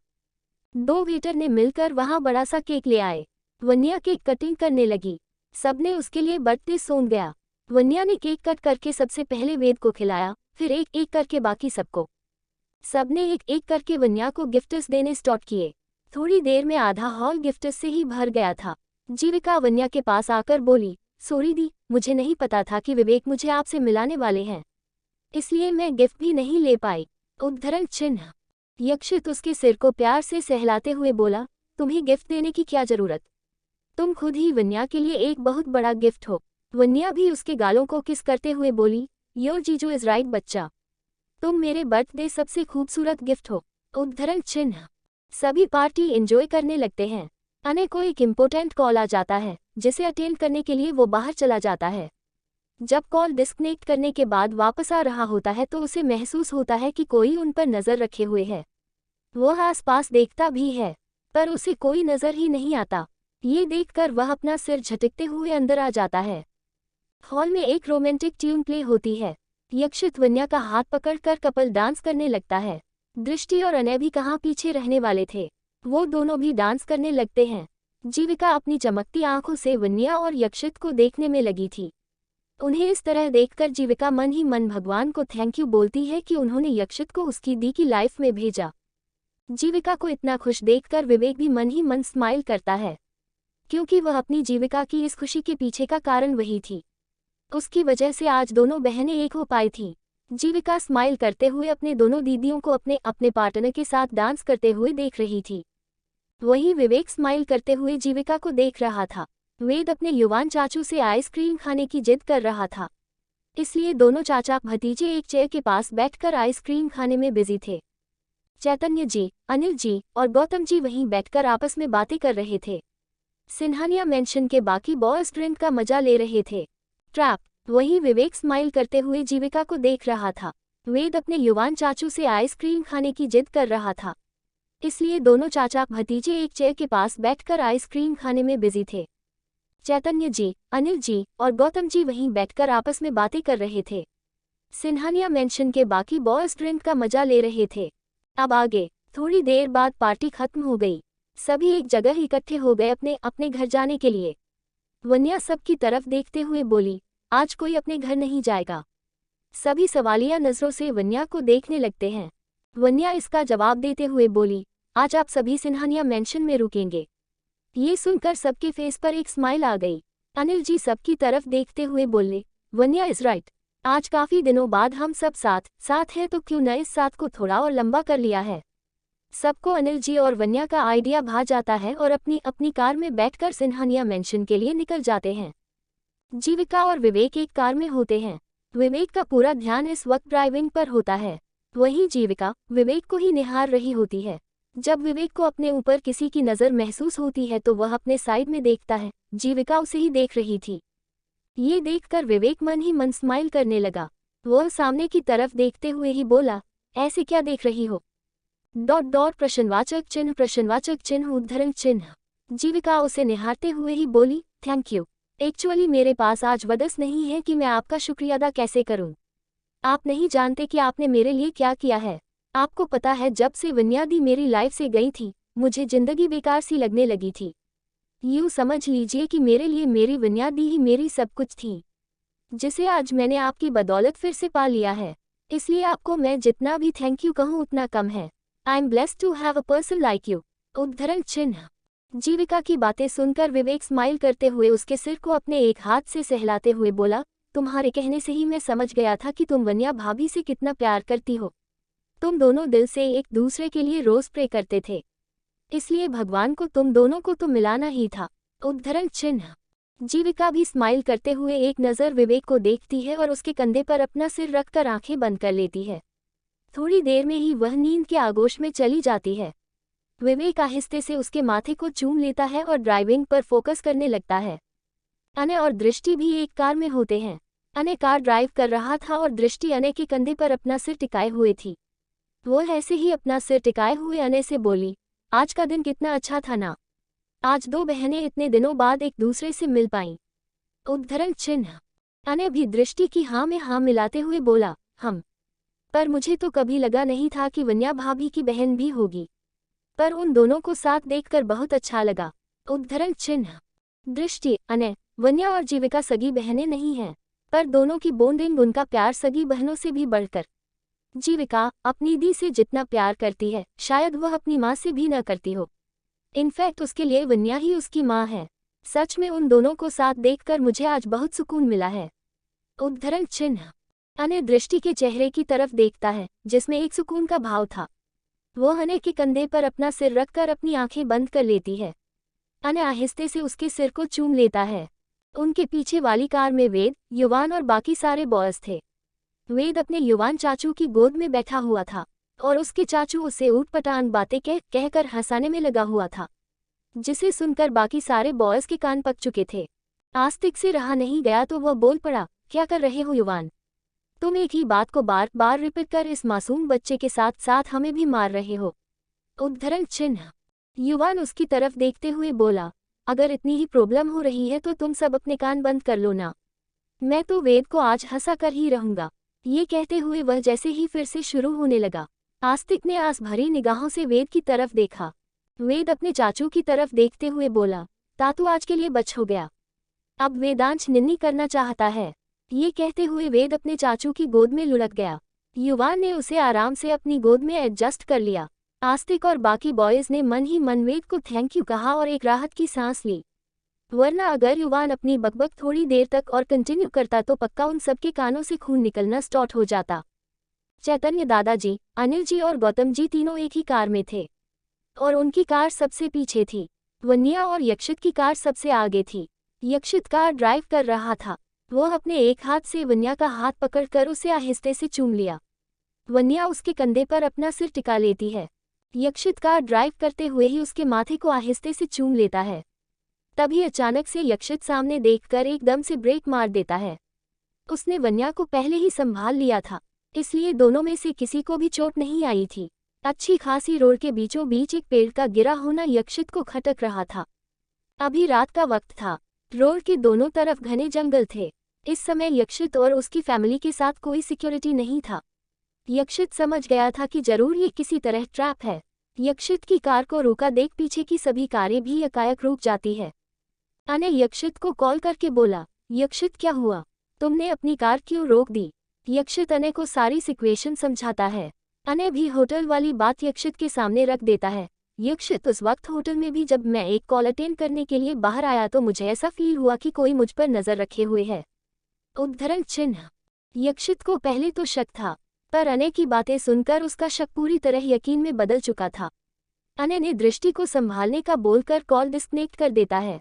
S1: 2 वेटर ने मिलकर वहां बड़ा सा केक ले आए। वन्या केक कटिंग करने लगी। सबने उसके लिए बर्थडे सॉन्ग गाया। वन्या ने केक कट करके सबसे पहले वेद को खिलाया, फिर एक एक करके बाकी सबको। सबने एक एक करके वन्या को गिफ्ट्स देने स्टार्ट किए। थोड़ी देर में आधा हॉल गिफ्ट्स से ही भर गया था। जीविका वन्या के पास आकर बोली, सॉरी दी, मुझे नहीं पता था कि विवेक मुझे आपसे मिलाने वाले हैं, इसलिए मैं गिफ्ट भी नहीं ले पाई। उद्धरण चिन्ह। यक्षित उसके सिर को प्यार से सहलाते हुए बोला, तुम्हें गिफ्ट देने की क्या जरूरत, तुम खुद ही वन्या के लिए एक बहुत बड़ा गिफ्ट हो। वन्या भी उसके गालों को किस करते हुए बोली, योर जीजू इज राइट बच्चा, तुम मेरे बर्थडे सबसे खूबसूरत गिफ्ट हो। उद्धरण चिन्ह। सभी पार्टी एंजॉय करने लगते हैं। अनय को एक इम्पोर्टेंट कॉल आ जाता है, जिसे अटेंड करने के लिए वो बाहर चला जाता है। जब कॉल डिस्कनेक्ट करने के बाद वापस आ रहा होता है तो उसे महसूस होता है कि कोई उन पर नज़र रखे हुए है। वो आसपास देखता भी है, पर उसे कोई नज़र ही नहीं आता। ये देखकर वह अपना सिर झटकते हुए अंदर आ जाता है। हॉल में एक रोमांटिक ट्यून प्ले होती है। यक्षित वन्या का हाथ पकड़कर कपल डांस करने लगता है। दृष्टि और अनय भी कहाँ पीछे रहने वाले थे, वो दोनों भी डांस करने लगते हैं। जीविका अपनी चमकती आंखों से वन्या और यक्षित को देखने में लगी थी। उन्हें इस तरह देखकर जीविका मन ही मन भगवान को थैंक यू बोलती है कि उन्होंने यक्षित को उसकी दी की लाइफ में भेजा। जीविका को इतना खुश देखकर विवेक भी मन ही मन स्माइल करता है, क्योंकि वह अपनी जीविका की इस खुशी के पीछे का कारण वही थी। उसकी वजह से आज दोनों बहनें एक हो पाई थीं। जीविका स्माइल करते हुए अपने दोनों दीदियों को अपने अपने पार्टनर के साथ डांस करते हुए देख रही थी। वहीं विवेक स्माइल करते हुए जीविका को देख रहा था। वेद अपने युवान चाचू से आइसक्रीम खाने की जिद कर रहा था, इसलिए दोनों चाचा भतीजे एक चेयर के पास बैठकर आइसक्रीम खाने में बिजी थे। चैतन्य जी, अनिल जी और गौतम जी वहीं बैठकर आपस में बातें कर रहे थे। सिन्हानिया मेंशन के बाकी बॉयज ड्रिंक का मजा ले रहे थे। ट्रैप। वहीं विवेक स्माइल करते हुए जीविका को देख रहा था। वेद अपने युवान चाचू से आइसक्रीम खाने की जिद कर रहा था, इसलिए दोनों चाचा भतीजे एक चेयर के पास बैठकर आइसक्रीम खाने में बिजी थे। चैतन्य जी, अनिल जी और गौतम जी वहीं बैठकर आपस में बातें कर रहे थे। सिन्हानिया मेंशन के बाकी बॉयज ड्रिंक का मजा ले रहे थे। अब आगे। थोड़ी देर बाद पार्टी खत्म हो गई। सभी एक जगह इकट्ठे हो गए अपने अपने घर जाने के लिए। वन्या सबकी तरफ देखते हुए बोली, आज कोई अपने घर नहीं जाएगा। सभी सवालिया नजरों से वन्या को देखने लगते हैं। वन्या इसका जवाब देते हुए बोली, आज आप सभी सिन्हानिया मेंशन में रुकेंगे। ये सुनकर सबके फेस पर एक स्माइल आ गई। अनिल जी सबकी तरफ देखते हुए बोले, वन्या इज राइट, आज काफी दिनों बाद हम सब साथ हैं, तो क्यों न इस साथ को थोड़ा और लंबा कर लिया है। सबको अनिल जी और वन्या का आइडिया भा जाता है और अपनी अपनी कार में बैठकर सिन्हानिया मेंशन के लिए निकल जाते हैं। जीविका और विवेक एक कार में होते हैं। विवेक का पूरा ध्यान इस वक्त ड्राइविंग पर होता है। वहीं जीविका विवेक को ही निहार रही होती है। जब विवेक को अपने ऊपर किसी की नज़र महसूस होती है तो वह अपने साइड में देखता है। जीविका उसे ही देख रही थी। ये देखकर विवेक मन ही मन स्माइल करने लगा। वह सामने की तरफ देखते हुए ही बोला, ऐसे क्या देख रही हो? ... प्रश्नवाचक चिन्ह उद्धरण चिन्ह। जीविका उसे निहारते हुए ही बोली, थैंक यू। एक्चुअली मेरे पास आज वदस नहीं है कि मैं आपका शुक्रिया अदा कैसे करूं। आप नहीं जानते कि आपने मेरे लिए क्या किया है। आपको पता है जब से वन्यादी मेरी लाइफ से गई थी मुझे जिंदगी बेकार सी लगने लगी थी। यूँ समझ लीजिए कि मेरे लिए मेरी वन्यादी ही मेरी सब कुछ थी, जिसे आज मैंने आपकी बदौलत फिर से पा लिया है। इसलिए आपको मैं जितना भी थैंक यू कहूँ उतना कम है। I am blessed to have a person like you. उद्धरण चिन्ह। जीविका की बातें सुनकर विवेक स्माइल करते हुए उसके सिर को अपने एक हाथ से सहलाते हुए बोला, तुम्हारे कहने से ही मैं समझ गया था कि तुम वन्या भाभी से कितना प्यार करती हो। तुम दोनों दिल से एक दूसरे के लिए रोज प्रे करते थे, इसलिए भगवान को तुम दोनों को तो मिलाना ही था। उद्धरण चिन्ह। जीविका भी स्माइल करते हुए एक नज़र विवेक को देखती है और उसके कंधे पर अपना सिर रखकर आंखें बंद कर लेती है। थोड़ी देर में ही वह नींद के आगोश में चली जाती है। विवेक आहिस्ते से उसके माथे को चूम लेता है और ड्राइविंग पर फोकस करने लगता है। अनय और दृष्टि भी एक कार में होते हैं। अनय कार ड्राइव कर रहा था और दृष्टि अनय के कंधे पर अपना सिर टिकाए हुए थी। वो ऐसे ही अपना सिर टिकाए हुए अनय से बोली, आज का दिन कितना अच्छा था ना। आज दो बहनें इतने दिनों बाद एक दूसरे से मिल पाईं। उद्धरण चिन्ह। अनय भी दृष्टि की हाँ में हाँ मिलाते हुए बोला, हम। पर मुझे तो कभी लगा नहीं था कि वन्या भाभी की बहन भी होगी, पर उन दोनों को साथ देखकर बहुत अच्छा लगा। उद्धरण चिन्ह। दृष्टि। अनय, वन्या और जीविका सगी बहनें नहीं हैं, पर दोनों की बॉन्डिंग, उनका प्यार सगी बहनों से भी बढ़कर। जीविका अपनी दी से जितना प्यार करती है शायद वह अपनी माँ से भी न करती हो। इनफैक्ट उसके लिए वन्या ही उसकी माँ है। सच में उन दोनों को साथ देखकर मुझे आज बहुत सुकून मिला है। उद्धरण चिन्ह। अनय दृष्टि के चेहरे की तरफ देखता है जिसमें एक सुकून का भाव था। वो अनय के कंधे पर अपना सिर रखकर अपनी आंखें बंद कर लेती है। अनय आहिस्ते से उसके सिर को चूम लेता है। उनके पीछे वाली कार में वेद, युवान और बाकी सारे बॉयज थे। वेद अपने युवान चाचू की गोद में बैठा हुआ था और उसके चाचू उसे ऊटपटांग बातें कहकर हंसाने में लगा हुआ था, जिसे सुनकर बाकी सारे बॉयज के कान पक चुके थे। आस्तिक से रहा नहीं गया तो वह बोल पड़ा, क्या कर रहे हो युवान? तुम एक ही बात को बार बार रिपीट कर इस मासूम बच्चे के साथ साथ हमें भी मार रहे हो। उद्धरण चिन्ह। युवान उसकी तरफ देखते हुए बोला, अगर इतनी ही प्रॉब्लम हो रही है तो तुम सब अपने कान बंद कर लो ना। मैं तो वेद को आज हंसा कर ही रहूंगा। ये कहते हुए वह जैसे ही फिर से शुरू होने लगा। आस्तिक ने आस भरी निगाहों से वेद की तरफ देखा। वेद अपने चाचू की तरफ देखते हुए बोला, तातू आज के लिए बच हो गया, अब वेदांश निन्नी करना चाहता है। ये कहते हुए वेद अपने चाचू की गोद में लुढ़क गया। युवान ने उसे आराम से अपनी गोद में एडजस्ट कर लिया। आस्तिक और बाकी बॉयज ने मन ही मन वेद को थैंक यू कहा और एक राहत की सांस ली। वरना अगर युवान अपनी बकबक थोड़ी देर तक और कंटिन्यू करता तो पक्का उन सबके कानों से खून निकलना स्टार्ट हो जाता। चैतन्य दादाजी, अनिल जी और गौतम जी तीनों एक ही कार में थे और उनकी कार सबसे पीछे थी। वन्या और यक्षित की कार सबसे आगे थी। यक्षित कार ड्राइव कर रहा था। वह अपने एक हाथ से वन्या का हाथ पकड़कर उसे आहिस्ते से चूम लिया। वन्या उसके कंधे पर अपना सिर टिका लेती है। यक्षित कार ड्राइव करते हुए ही उसके माथे को आहिस्ते से चूम लेता है। तभी अचानक से यक्षित सामने देखकर एकदम से ब्रेक मार देता है। उसने वन्या को पहले ही संभाल लिया था, इसलिए दोनों में से किसी को भी चोट नहीं आई थी। अच्छी खासी रोड के बीचों बीच एक पेड़ का गिरा होना यक्षित को खटक रहा था। अभी रात का वक्त था। रोड के दोनों तरफ घने जंगल थे। इस समय यक्षित और उसकी फैमिली के साथ कोई सिक्योरिटी नहीं था। यक्षित समझ गया था कि जरूर ये किसी तरह ट्रैप है। यक्षित की कार को रोका देख पीछे की सभी कारें भी एकाएक रुक जाती है। अनय यक्षित को कॉल करके बोला, यक्षित क्या हुआ? तुमने अपनी कार क्यों रोक दी? यक्षित अनय को सारी सिचुएशन समझाता है। अनय भी होटल वाली बात यक्षित के सामने रख देता है। यक्षित, उस वक्त होटल में भी जब मैं एक कॉल अटेंड करने के लिए बाहर आया तो मुझे ऐसा फील हुआ कि कोई मुझ पर नजर रखे हुए है। उद्धरण चिन्ह। यक्षित को पहले तो शक था, पर अनय की बातें सुनकर उसका शक पूरी तरह यकीन में बदल चुका था। अनय ने दृष्टि को संभालने का बोलकर कॉल डिस्कनेक्ट कर देता है।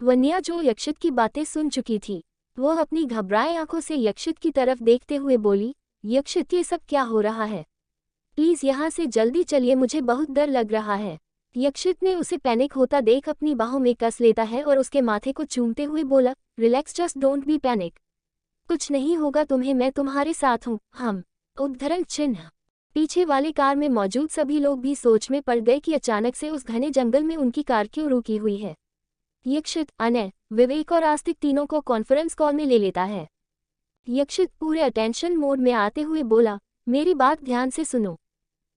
S1: वन्या, जो यक्षित की बातें सुन चुकी थी, वो अपनी घबराए आंखों से यक्षित की तरफ देखते हुए बोली, यक्षित ये सब क्या हो रहा है? प्लीज यहाँ से जल्दी चलिए, मुझे बहुत डर लग रहा है। यक्षित ने उसे पैनिक होता देख अपनी बाहों में कस लेता है और उसके माथे को चूमते हुए बोला, relax, just don't be panic. कुछ नहीं होगा तुम्हें, मैं तुम्हारे साथ हूँ। हम उद्धरण चिन्ह। पीछे वाली कार में मौजूद सभी लोग भी सोच में पड़ गए कि अचानक से उस घने जंगल में उनकी कार क्यों रुकी हुई है। यक्षित, अनय, विवेक और आस्तिक तीनों को कॉन्फ्रेंस कॉल में ले लेता है। यक्षित पूरे अटेंशन मोड में आते हुए बोला, मेरी बात ध्यान से सुनो।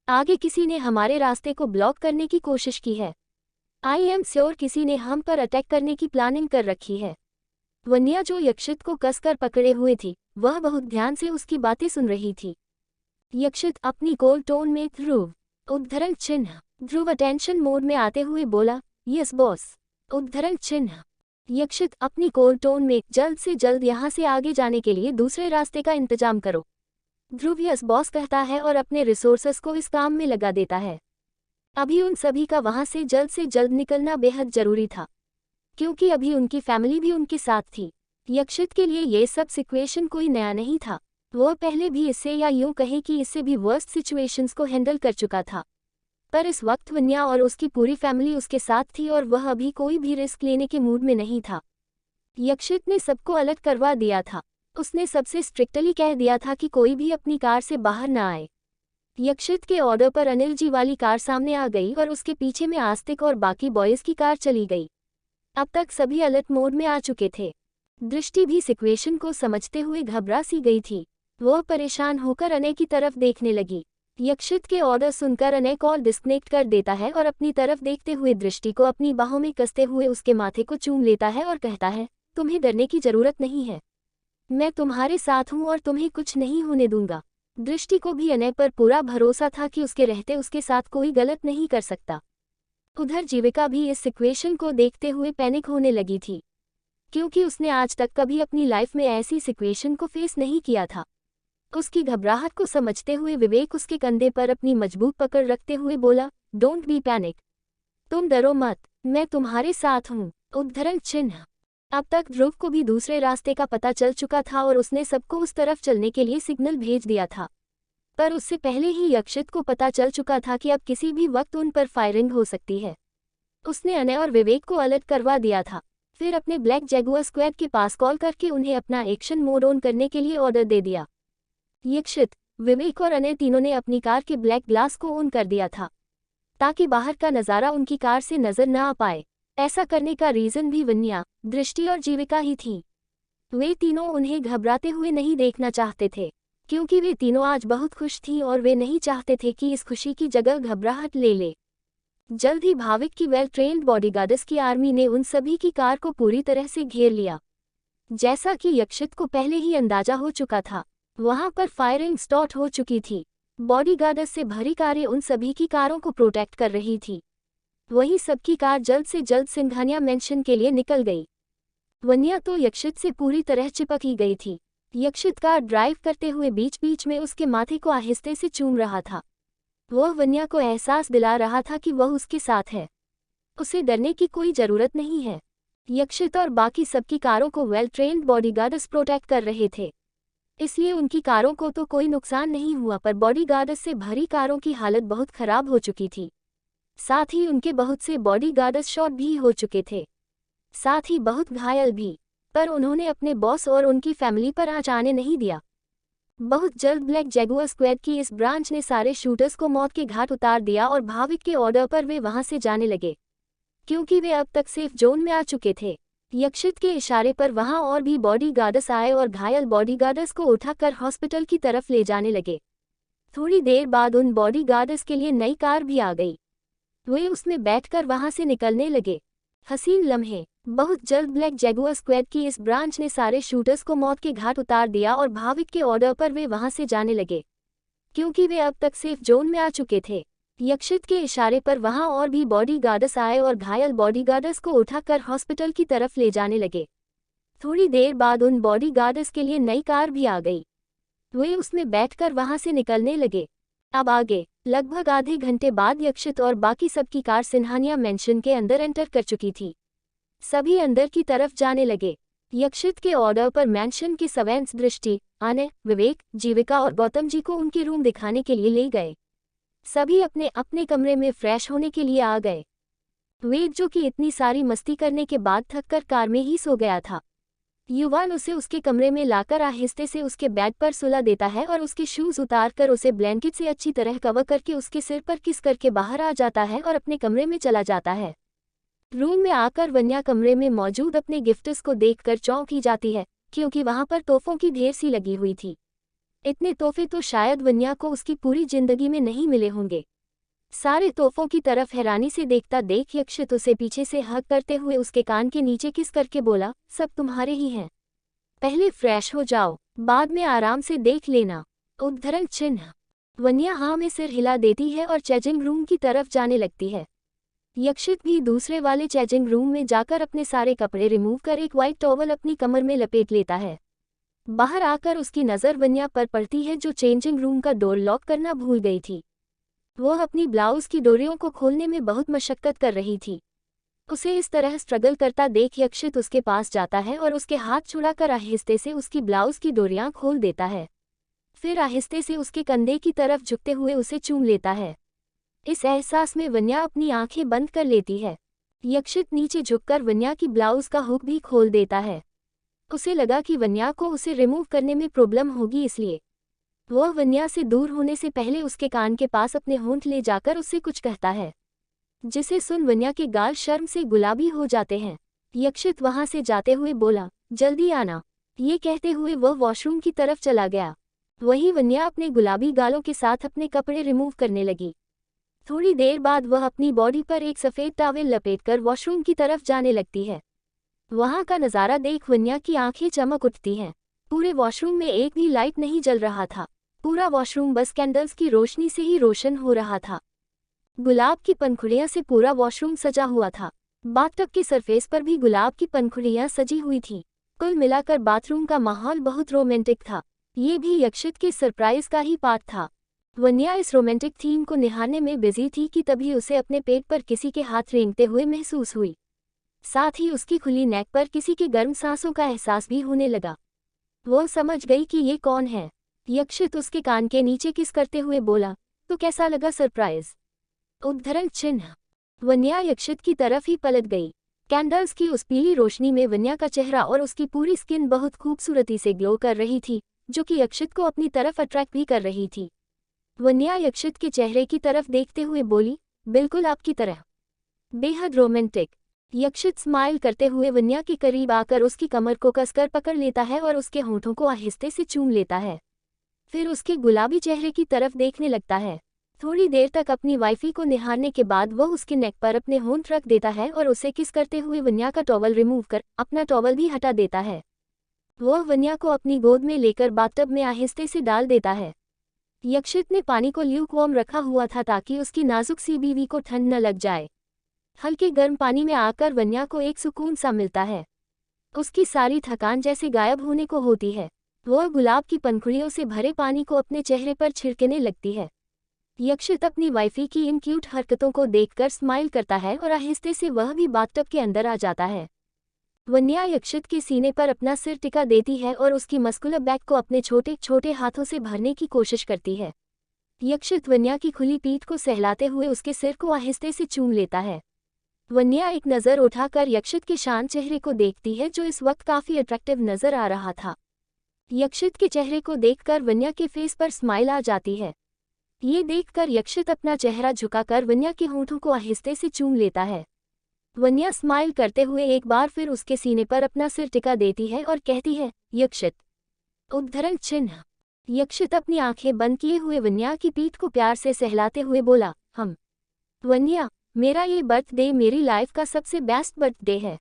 S1: आगे किसी ने हमारे रास्ते को ब्लॉक करने की कोशिश की है। आई एम श्योर किसी ने हम पर अटैक करने की प्लानिंग कर रखी है। वन्या जो यक्षित को कसकर पकड़े हुए थी, वह बहुत ध्यान से उसकी बातें सुन रही थी। यक्षित अपनी कोल्ड टोन में ध्रुव, उद्धरण चिन्ह। ध्रुव अटेंशन मोड में आते हुए बोला, यस बॉस, उद्धरण चिन्ह। यक्षित अपनी कोल्ड टोन में, जल्द से जल्द यहाँ से आगे जाने के लिए दूसरे रास्ते का इंतजाम करो। ध्रुव यस बॉस कहता है और अपने रिसोर्सेस को इस काम में लगा देता है। अभी उन सभी का वहां से जल्द निकलना बेहद जरूरी था, क्योंकि अभी उनकी फैमिली भी उनके साथ थी। यक्षित के लिए ये सब सिचुएशन कोई नया नहीं था। वह पहले भी इससे, या यूं कहें कि इससे भी वर्स्ट सिचुएशंस को हैंडल कर चुका था। पर इस वक्त वन्या और उसकी पूरी फैमिली उसके साथ थी और वह अभी कोई भी रिस्क लेने के मूड में नहीं था। यक्षित ने सबको अलर्ट करवा दिया था। उसने सबसे स्ट्रिक्टली कह दिया था कि कोई भी अपनी कार से बाहर न आए। यक्षित के ऑर्डर पर अनिल जी वाली कार सामने आ गई और उसके पीछे में आस्तिक और बाकी बॉयज की कार चली गई। अब तक सभी अलर्ट मोड में आ चुके थे। दृष्टि भी सिचुएशन को समझते हुए घबरा सी गई थी। वह परेशान होकर अनय की तरफ देखने लगी। यक्षित के ऑर्डर सुनकर अनय कॉल डिस्कनेक्ट कर देता है और अपनी तरफ देखते हुए दृष्टि को अपनी बाहों में कसते हुए उसके माथे को चूम लेता है और कहता है, तुम्हें डरने की जरूरत नहीं है, मैं तुम्हारे साथ हूँ और तुम्हें कुछ नहीं होने दूंगा। दृष्टि को भी अनय पर पूरा भरोसा था कि उसके रहते उसके साथ कोई गलत नहीं कर सकता। उधर जीविका भी इस सिचुएशन को देखते हुए पैनिक होने लगी थी, क्योंकि उसने आज तक कभी अपनी लाइफ में ऐसी सिचुएशन को फेस नहीं किया था। उसकी घबराहट को समझते हुए विवेक उसके कंधे पर अपनी मजबूत पकड़ रखते हुए बोला, डोंट बी पैनिक, तुम डरो मत, मैं तुम्हारे साथ हूँ। उद्धरण चिन्ह। अब तक ध्रुव को भी दूसरे रास्ते का पता चल चुका था और उसने सबको उस तरफ चलने के लिए सिग्नल भेज दिया था। पर उससे पहले ही यक्षित को पता चल चुका था कि अब किसी भी वक्त उन पर फायरिंग हो सकती है। उसने अनय और विवेक को अलर्ट करवा दिया था। फिर अपने ब्लैक जैगुआर स्क्वाड के पास कॉल करके उन्हें अपना एक्शन मोड ऑन करने के लिए ऑर्डर दे दिया। यक्षित, विवेक और अनय तीनों ने अपनी कार के ब्लैक ग्लास को ऑन कर दिया था, ताकि बाहर का नज़ारा उनकी कार से नजर न आ पाए। ऐसा करने का रीजन भी वन्या, दृष्टि और जीविका ही थी। वे तीनों उन्हें घबराते हुए नहीं देखना चाहते थे, क्योंकि वे तीनों आज बहुत खुश थीं और वे नहीं चाहते थे कि इस खुशी की जगह घबराहट ले ले। जल्द ही भाविक की वेल ट्रेन्ड बॉडीगार्ड्स की आर्मी ने उन सभी की कार को पूरी तरह से घेर लिया। जैसा कि यक्षित को पहले ही अंदाजा हो चुका था, वहां पर फायरिंग स्टार्ट हो चुकी थी। बॉडीगार्ड्स से भरी कारें उन सभी की कारों को प्रोटेक्ट कर रही थी। वहीं सबकी कार जल्द से जल्द सिंघानिया मेंशन के लिए निकल गई। वन्या तो यक्षित से पूरी तरह चिपक ही गई थी। यक्षित कार ड्राइव करते हुए बीच बीच में उसके माथे को आहिस्ते से चूम रहा था। वह वन्या को एहसास दिला रहा था कि वह उसके साथ है, उसे डरने की कोई जरूरत नहीं है। यक्षित और बाकी सबकी कारों को वेल ट्रेन्ड बॉडीगार्ड्स प्रोटेक्ट कर रहे थे, इसलिए उनकी कारों को तो कोई नुकसान नहीं हुआ, पर बॉडीगार्ड्स से भरी कारों की हालत बहुत खराब हो चुकी थी। साथ ही उनके बहुत से बॉडीगार्ड्स शॉट भी हो चुके थे, साथ ही बहुत घायल भी। पर उन्होंने अपने बॉस और उनकी फैमिली पर आँच आने नहीं दिया। बहुत जल्द ब्लैक जैगुआर स्क्वाड की इस ब्रांच ने सारे शूटर्स को मौत के घाट उतार दिया और भाविक के ऑर्डर पर वे वहां से जाने लगे, क्योंकि वे अब तक सेफ जोन में आ चुके थे। यक्षित के इशारे पर वहां और भी बॉडीगार्ड्स आए और घायल बॉडीगार्ड्स को उठाकर हॉस्पिटल की तरफ ले जाने लगे। थोड़ी देर बाद उन बॉडीगार्ड्स के लिए नई कार भी आ गई। वे उसमें बैठकर वहां से निकलने लगे। हसीन लम्हे। बहुत जल्द ब्लैक जैगुआर स्क्वाड की इस ब्रांच ने सारे शूटर्स को मौत के घाट उतार दिया और भाविक के ऑर्डर पर वे वहां से जाने लगे, क्योंकि वे अब तक सेफ जोन में आ चुके थे। यक्षित के इशारे पर वहां और भी बॉडीगार्ड्स आए और घायल बॉडीगार्ड्स को उठाकर हॉस्पिटल की तरफ ले जाने लगे। थोड़ी देर बाद उन बॉडीगार्ड्स के लिए नई कार भी आ गई। वे उसमें बैठकर वहां से निकलने लगे। अब आगे लगभग आधे घंटे बाद यक्षित और बाकी सबकी कार सिंघानिया मेंशन के अंदर एंटर कर चुकी थी। सभी अंदर की तरफ जाने लगे। यक्षित के ऑर्डर पर मैंशन की सर्वेंट्स दृष्टि, आने, विवेक, जीविका और गौतम जी को उनके रूम दिखाने के लिए ले गए। सभी अपने अपने कमरे में फ्रेश होने के लिए आ गए। वेद, जो कि इतनी सारी मस्ती करने के बाद थककर कार में ही सो गया था, युवान उसे उसके कमरे में लाकर आहिस्ते से उसके बेड पर सुला देता है और उसके शूज उतारकर उसे ब्लैंकेट से अच्छी तरह कवर करके उसके सिर पर किस करके बाहर आ जाता है और अपने कमरे में चला जाता है। रूम में आकर वन्या कमरे में मौजूद अपने गिफ्ट्स को देखकर चौंकी जाती है, क्योंकि वहां पर तोहफों की ढेर सी लगी हुई थी। इतने तोहफे तो शायद वन्या को उसकी पूरी जिंदगी में नहीं मिले होंगे। सारे तोहफों की तरफ हैरानी से देखता देख यक्षित उसे पीछे से हग करते हुए उसके कान के नीचे किस करके बोला, सब तुम्हारे ही हैं, पहले फ्रेश हो जाओ, बाद में आराम से देख लेना। उद्धरण चिन्ह। वन्या हाँ में सिर हिला देती है और चेंजिंग रूम की तरफ जाने लगती है। यक्षित भी दूसरे वाले चेंजिंग रूम में जाकर अपने सारे कपड़े रिमूव कर एक व्हाइट टॉवल अपनी कमर में लपेट लेता है। बाहर आकर उसकी नज़र वन्या पर पड़ती है, जो चेंजिंग रूम का डोर लॉक करना भूल गई थी। वह अपनी ब्लाउज की डोरियों को खोलने में बहुत मशक्कत कर रही थी। उसे इस तरह स्ट्रगल करता देख यक्षित उसके पास जाता है और उसके हाथ छुड़ाकर आहिस्ते से उसकी ब्लाउज की डोरियां खोल देता है। फिर आहिस्ते से उसके कंधे की तरफ झुकते हुए उसे चूम लेता है। इस एहसास में वन्या अपनी आंखें बंद कर लेती है। यक्षित नीचे झुककर वन्या की ब्लाउज का हुक भी खोल देता है। उसे लगा कि वन्या को उसे रिमूव करने में प्रॉब्लम होगी, इसलिए वह वन्या से दूर होने से पहले उसके कान के पास अपने होंठ ले जाकर उससे कुछ कहता है, जिसे सुन वन्या के गाल शर्म से गुलाबी हो जाते हैं। यक्षित वहां से जाते हुए बोला, जल्दी आना। ये कहते हुए वह वॉशरूम की तरफ चला गया। वहीं वन्या अपने गुलाबी गालों के साथ अपने कपड़े रिमूव करने लगी। थोड़ी देर बाद वह अपनी बॉडी पर एक सफ़ेद टॉवेल लपेटकर वॉशरूम की तरफ जाने लगती है। वहां का नज़ारा देख वन्या की आंखें चमक उठती हैं। पूरे वॉशरूम में एक भी लाइट नहीं जल रहा था। पूरा वॉशरूम बस कैंडल्स की रोशनी से ही रोशन हो रहा था। गुलाब की पंखुड़ियां से पूरा वॉशरूम सजा हुआ था। बाथटब के सरफेस पर भी गुलाब की पंखुड़ियां सजी हुई थीं। कुल मिलाकर बाथरूम का माहौल बहुत रोमांटिक था। ये भी यक्षित के सरप्राइज का ही पार्ट था। वन्या इस रोमांटिक थीम को निहारने में बिजी थी कि तभी उसे अपने पेट पर किसी के हाथ रेंगते हुए महसूस हुई। साथ ही उसकी खुली नेक पर किसी के गर्म सांसों का एहसास भी होने लगा। वो समझ गई कि ये कौन है। यक्षित उसके कान के नीचे किस करते हुए बोला, तो कैसा लगा सरप्राइज? उद्धरण चिन्ह। वन्या यक्षित की तरफ ही पलट गई। कैंडल्स की उस पीली रोशनी में वन्या का चेहरा और उसकी पूरी स्किन बहुत खूबसूरती से ग्लो कर रही थी, जो कि यक्षित को अपनी तरफ अट्रैक्ट भी कर रही थी। वन्या यक्षित के चेहरे की तरफ देखते हुए बोली, बिल्कुल आपकी तरह, बेहद रोमांटिक। यक्षित स्माइल करते हुए वन्या के करीब आकर उसकी कमर को कसकर पकड़ लेता है और उसके होठों को आहिस्ते से चूम लेता है। फिर उसके गुलाबी चेहरे की तरफ देखने लगता है। थोड़ी देर तक अपनी वाइफी को निहारने के बाद वह उसके नेक पर अपने होंठ रख देता है और उसे किस करते हुए वन्या का टॉवल रिमूव कर अपना टॉवल भी हटा देता है। वह वन्या को अपनी गोद में लेकर बाथटब में आहिस्ते से डाल देता है। यक्षित ने पानी को ल्यूकवार्म रखा हुआ था ताकि उसकी नाजुक सी बीवी को ठंड न लग जाए। हल्के गर्म पानी में आकर वन्या को एक सुकून सा मिलता है। उसकी सारी थकान जैसे गायब होने को होती है। वह गुलाब की पंखुड़ियों से भरे पानी को अपने चेहरे पर छिड़कने लगती है। यक्षित अपनी वाइफी की इन क्यूट हरकतों को देखकर स्माइल करता है और आहिस्ते से वह भी बाथटब के अंदर आ जाता है। वन्या यक्षित के सीने पर अपना सिर टिका देती है और उसकी मस्कुलर बैक को अपने छोटे छोटे हाथों से भरने की कोशिश करती है। यक्षित वन्या की खुली पीठ को सहलाते हुए उसके सिर को आहिस्ते से चूम लेता है। वन्या एक नज़र उठाकर यक्षित के शांत चेहरे को देखती है, जो इस वक्त काफ़ी अट्रैक्टिव नजर आ रहा था। यक्षित के चेहरे को देखकर वन्या के फेस पर स्माइल आ जाती है। ये देखकर यक्षित अपना चेहरा झुकाकर वन्या के होंठों को आहिस्ते से चूम लेता है। वन्या स्माइल करते हुए एक बार फिर उसके सीने पर अपना सिर टिका देती है और कहती है, यक्षित। उद्धरण चिन्ह। यक्षित अपनी आंखें बंद किए हुए वन्या की पीठ को प्यार से सहलाते हुए बोला, हम। वन्या, मेरा ये बर्थडे मेरी लाइफ का सबसे बेस्ट बर्थडे है,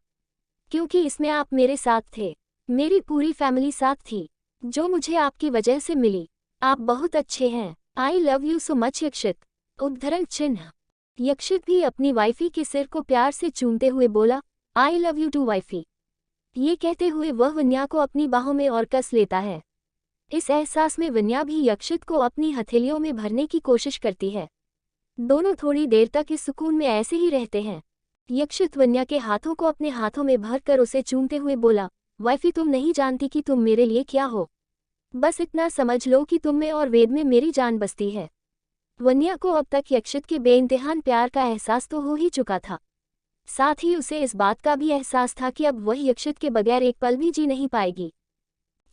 S1: क्योंकि इसमें आप मेरे साथ थे। मेरी पूरी फैमिली साथ थी, जो मुझे आपकी वजह से मिली। आप बहुत अच्छे हैं। I love you so much Yakshit. उद्धरण चिन्ह। यक्षित भी अपनी वाइफी के सिर को प्यार से चूमते हुए बोला, I love you too wifey. ये कहते हुए वह वन्या को अपनी बाहों में और कस लेता है। इस एहसास में वन्या भी यक्षित को अपनी हथेलियों में भरने की कोशिश करती है। दोनों थोड़ी देर तक इस सुकून में ऐसे ही रहते हैं। यक्षित वन्या के हाथों को अपने हाथों में भरकर उसे चूमते हुए बोला, वाइफी तुम नहीं जानती कि तुम मेरे लिए क्या हो। बस इतना समझ लो कि तुम में और वेद में मेरी जान बसती है। वन्या को अब तक यक्षित के बेइंतहान प्यार का एहसास तो हो ही चुका था, साथ ही उसे इस बात का भी एहसास था कि अब वह यक्षित के बगैर एक पल भी जी नहीं पाएगी।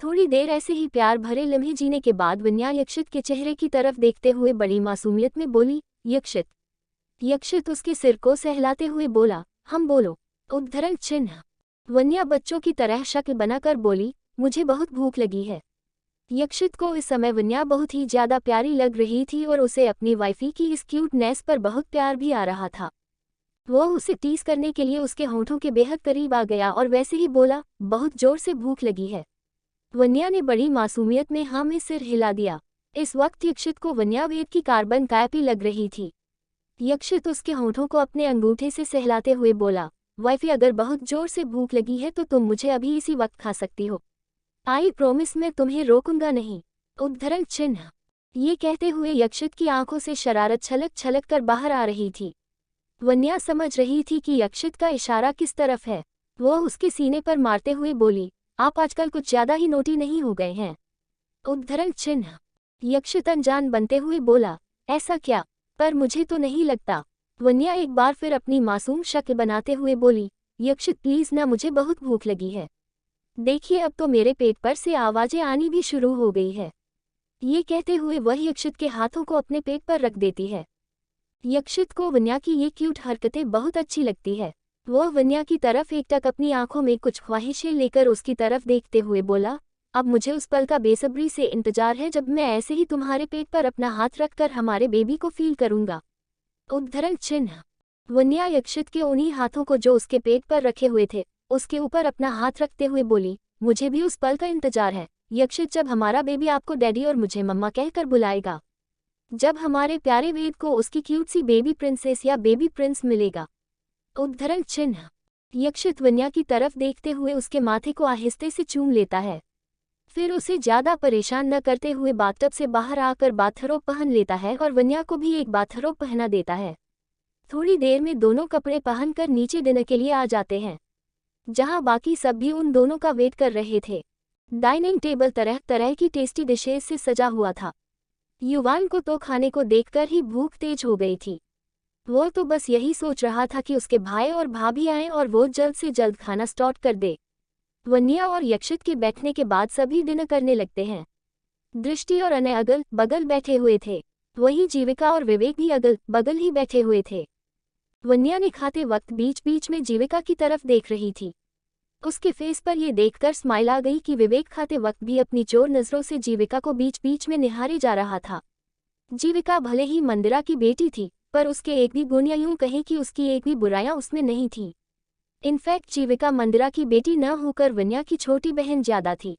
S1: थोड़ी देर ऐसे ही प्यार भरे लम्हे जीने के बाद वन्या यक्षित के चेहरे की तरफ देखते हुए बड़ी मासूमियत में बोली, यक्षित। यक्षित उसके सिर को सहलाते हुए बोला, हम बोलो। उद्धरण चिन्ह। वन्या बच्चों की तरह शक्ल बनाकर बोली, मुझे बहुत भूख लगी है। यक्षित को इस समय वन्या बहुत ही ज्यादा प्यारी लग रही थी और उसे अपनी वाइफी की इस क्यूटनेस पर बहुत प्यार भी आ रहा था। वो उसे टीज करने के लिए उसके होंठों के बेहद करीब आ गया और वैसे ही बोला, बहुत जोर से भूख लगी है। वन्या ने बड़ी मासूमियत में हाँ में सिर हिला दिया। इस वक्त यक्षित को वन्या वेद की कार्बन कापी लग रही थी। यक्षित उसके होंठों को अपने अंगूठे से सहलाते हुए बोला, वाइफी अगर बहुत जोर से भूख लगी है तो तुम मुझे अभी इसी वक्त खा सकती हो। आई प्रॉमिस मैं तुम्हें रोकूंगा नहीं। उद्धरण चिन्ह। ये कहते हुए यक्षित की आंखों से शरारत छलक छलक कर बाहर आ रही थी। वन्या समझ रही थी कि यक्षित का इशारा किस तरफ है। वो उसके सीने पर मारते हुए बोली, आप आजकल कुछ ज्यादा ही नोटी नहीं हो गए हैं। उद्धरण चिन्ह। यक्षित अनजान बनते हुए बोला, ऐसा क्या? पर मुझे तो नहीं लगता। वन्या एक बार फिर अपनी मासूम शक्ल बनाते हुए बोली, यक्षित प्लीज ना, मुझे बहुत भूख लगी है। देखिए अब तो मेरे पेट पर से आवाजें आनी भी शुरू हो गई है। ये कहते हुए वह यक्षित के हाथों को अपने पेट पर रख देती है। यक्षित को वन्या की ये क्यूट हरकतें बहुत अच्छी लगती है। वह वन्या की तरफ एकटक अपनी आंखों में कुछ ख्वाहिशें लेकर उसकी तरफ देखते हुए बोला, अब मुझे उस पल का बेसब्री से इंतजार है जब मैं ऐसे ही तुम्हारे पेट पर अपना हाथ रखकर हमारे बेबी को फील करूंगा। उद्धरण चिन्ह। वन्या यक्षित के उन्हीं हाथों को जो उसके पेट पर रखे हुए थे उसके ऊपर अपना हाथ रखते हुए बोली, मुझे भी उस पल का इंतजार है यक्षित, जब हमारा बेबी आपको डैडी और मुझे मम्मा कहकर बुलाएगा। जब हमारे प्यारे वेद को उसकी क्यूट सी बेबी प्रिंसेस या बेबी प्रिंस मिलेगा। उद्धरण चिन्ह। यक्षित वन्या की तरफ देखते हुए उसके माथे को आहिस्ते से चूम लेता है। फिर उसे ज्यादा परेशान न करते हुए बाथटब से बाहर आकर बाथरोब पहन लेता है और वन्या को भी एक बाथरोब पहना देता है। थोड़ी देर में दोनों कपड़े पहनकर नीचे डिनर के लिए आ जाते हैं, जहां बाकी सब भी उन दोनों का वेट कर रहे थे। डाइनिंग टेबल तरह तरह की टेस्टी डिशेज से सजा हुआ था। युवान को तो खाने को देखकर ही भूख तेज हो गई थी। वो तो बस यही सोच रहा था कि उसके भाई और भाभी आएं और वो जल्द से जल्द खाना स्टार्ट कर दे। वन्या और यक्षित के बैठने के बाद सभी डिनर करने लगते हैं। दृष्टि और अनय अगल बगल बैठे हुए थे, वहीं जीविका और विवेक भी अगल बगल ही बैठे हुए थे। वन्या ने खाते वक्त बीच बीच में जीविका की तरफ देख रही थी। उसके फेस पर यह देखकर स्माइल आ गई कि विवेक खाते वक्त भी अपनी चोर नजरों से जीविका को बीच बीच में निहारे जा रहा था। जीविका भले ही मंदिरा की बेटी थी, पर उसके एक भी गुण या यूं कहें कि उसकी एक भी बुराइयां उसमें नहीं थी। इनफैक्ट जीविका मंदिरा की बेटी न होकर वन्या की छोटी बहन ज्यादा थी।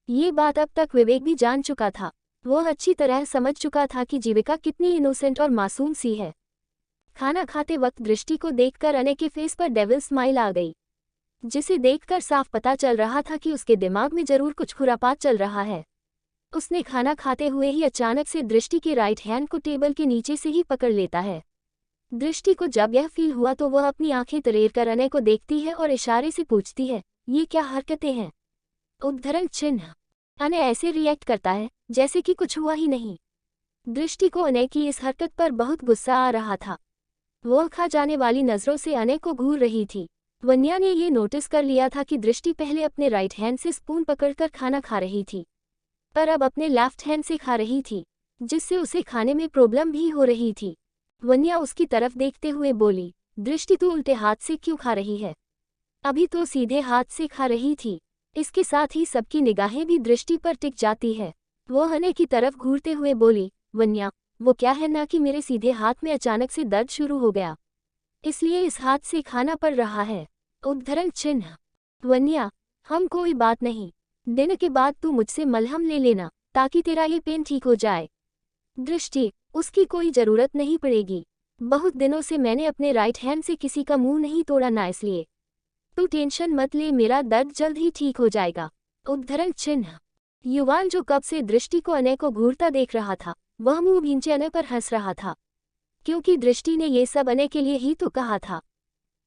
S1: ये बात अब तक विवेक भी जान चुका था। वह अच्छी तरह समझ चुका था कि जीविका कितनी इनोसेंट और मासूम सी है। खाना खाते वक्त दृष्टि को देखकर अनय के फेस पर डेविल स्माइल आ गई, जिसे देखकर साफ पता चल रहा था कि उसके दिमाग में जरूर कुछ खुरापात चल रहा है। उसने खाना खाते हुए ही अचानक से दृष्टि के राइट हैंड को टेबल के नीचे से ही पकड़ लेता है। दृष्टि को जब यह फील हुआ तो वह अपनी आंखें तरेर कर अनय को देखती है और इशारे से पूछती है, ये क्या हरकतें हैं? उद्धरण चिन्ह। अनय ऐसे रिएक्ट करता है जैसे कि कुछ हुआ ही नहीं। दृष्टि को अनय की इस हरकत पर बहुत गुस्सा आ रहा था। वह खा जाने वाली नजरों से अनय को घूर रही थी। वन्या ने ये नोटिस कर लिया था कि दृष्टि पहले अपने राइट हैंड से स्पून पकड़कर खाना खा रही थी, पर अब अपने लेफ्ट हैंड से खा रही थी, जिससे उसे खाने में प्रॉब्लम भी हो रही थी। वन्या उसकी तरफ देखते हुए बोली, दृष्टि तू उल्टे हाथ से क्यों खा रही है? अभी तो सीधे हाथ से खा रही थी। इसके साथ ही सबकी निगाहें भी दृष्टि पर टिक जाती है। वो अनय की तरफ घूरते हुए बोली, वन्या वो क्या है ना कि मेरे सीधे हाथ में अचानक से दर्द शुरू हो गया, इसलिए इस हाथ से खाना पड़ रहा है। उद्धरण चिन्ह। वन्या, हम कोई बात नहीं, दिन के बाद तू मुझसे मलहम ले लेना ताकि तेरा ये पेन ठीक हो जाए। दृष्टि, उसकी कोई जरूरत नहीं पड़ेगी। बहुत दिनों से मैंने अपने राइट हैंड से किसी का मुंह नहीं तोड़ा ना, इसलिए तू टेंशन मत ले, मेरा दर्द जल्द ही ठीक हो जाएगा। उद्धरण चिन्ह। युवान जो कब से दृष्टि को अनय को घूरता देख रहा था, वह मुंह भींचे अनय पर हंस रहा था, क्योंकि दृष्टि ने ये सब अनय के लिए ही तो कहा था।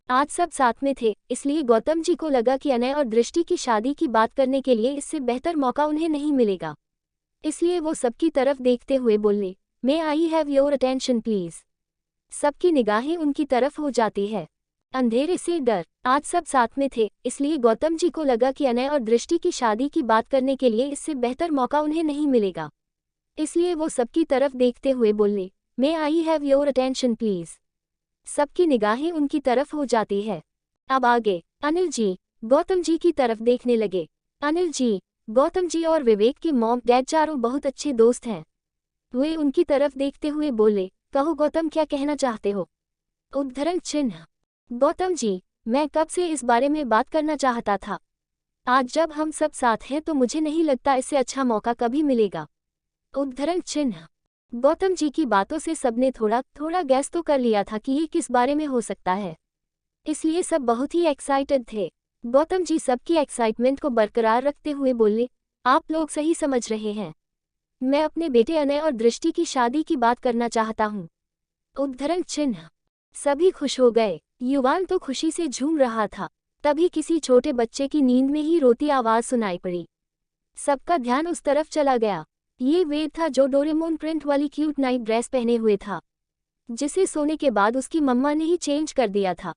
S1: आज सब साथ में थे, इसलिए गौतम जी को लगा कि अनय और दृष्टि की शादी की बात करने के लिए इससे बेहतर मौका उन्हें नहीं मिलेगा। इसलिए वो सबकी तरफ देखते हुए बोले, may I have your attention please. सबकी निगाहें उनकी तरफ हो जाती है। अंधेरे से डर। आज सब साथ में थे, इसलिए गौतम जी को लगा कि अनय और दृष्टि की शादी की बात करने के लिए इससे बेहतर मौका उन्हें नहीं मिलेगा। इसलिए वो सबकी तरफ देखते हुए बोले, may I have your attention please. सबकी निगाहें उनकी तरफ हो जाती है। अब आगे अनिल जी गौतम जी की तरफ देखने लगे। अनिल जी, गौतम जी और विवेक की मॉम डैड चारों बहुत अच्छे दोस्त हैं। वे उनकी तरफ देखते हुए बोले, कहो गौतम, क्या कहना चाहते हो? उद्धरण चिन्ह। गौतम जी, मैं कब से इस बारे में बात करना चाहता था। आज जब हम सब साथ हैं तो मुझे नहीं लगता इससे अच्छा मौका कभी मिलेगा। उद्धरण चिन्ह। गौतम जी की बातों से सबने थोड़ा थोड़ा गैस तो कर लिया था कि ये किस बारे में हो सकता है, इसलिए सब बहुत ही एक्साइटेड थे। गौतम जी सबकी एक्साइटमेंट को बरकरार रखते हुए बोले, आप लोग सही समझ रहे हैं, मैं अपने बेटे अनय और दृष्टि की शादी की बात करना चाहता हूँ। उद्धरण चिन्ह। सभी खुश हो गए। युवान तो खुशी से झूम रहा था। तभी किसी छोटे बच्चे की नींद में ही रोती आवाज सुनाई पड़ी। सबका ध्यान उस तरफ चला गया। ये वेद था जो डोरेमोन प्रिंट वाली क्यूट नाइट ड्रेस पहने हुए था, जिसे सोने के बाद उसकी मम्मा ने ही चेंज कर दिया था।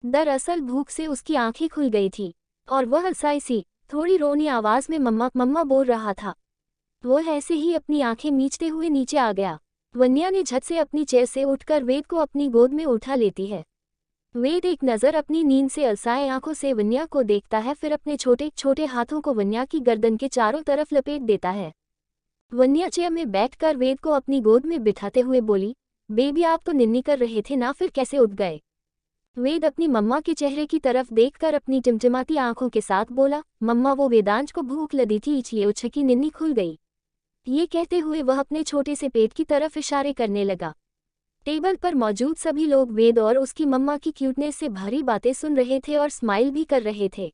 S1: दरअसल भूख से उसकी आंखें खुल गई थी और वह हंसाई सी थोड़ी रोनी आवाज में मम्मा मम्मा बोल रहा था। वो ऐसे ही अपनी आंखें मीचते हुए नीचे आ गया। वन्या ने झट से अपनी चेयर से उठकर वेद को अपनी गोद में उठा लेती है। वेद एक नज़र अपनी नींद से अलसाए आंखों से वन्या को देखता है, फिर अपने छोटे छोटे हाथों को वन्या की गर्दन के चारों तरफ लपेट देता है। वन्या चेयर में बैठकर वेद को अपनी गोद में बिठाते हुए बोली, बेबी आप तो निन्नी कर रहे थे ना, फिर कैसे उठ गए? वेद अपनी मम्मा के चेहरे की तरफ देखकर अपनी टिमटिमाती आंखों के साथ बोला, मम्मा वो वेदांश को भूख लगी थी इसलिए उछकी निन्नी खुल गई। ये कहते हुए वह अपने छोटे से पेट की तरफ इशारे करने लगा। टेबल पर मौजूद सभी लोग वेद और उसकी मम्मा की क्यूटनेस से भरी बातें सुन रहे थे और स्माइल भी कर रहे थे।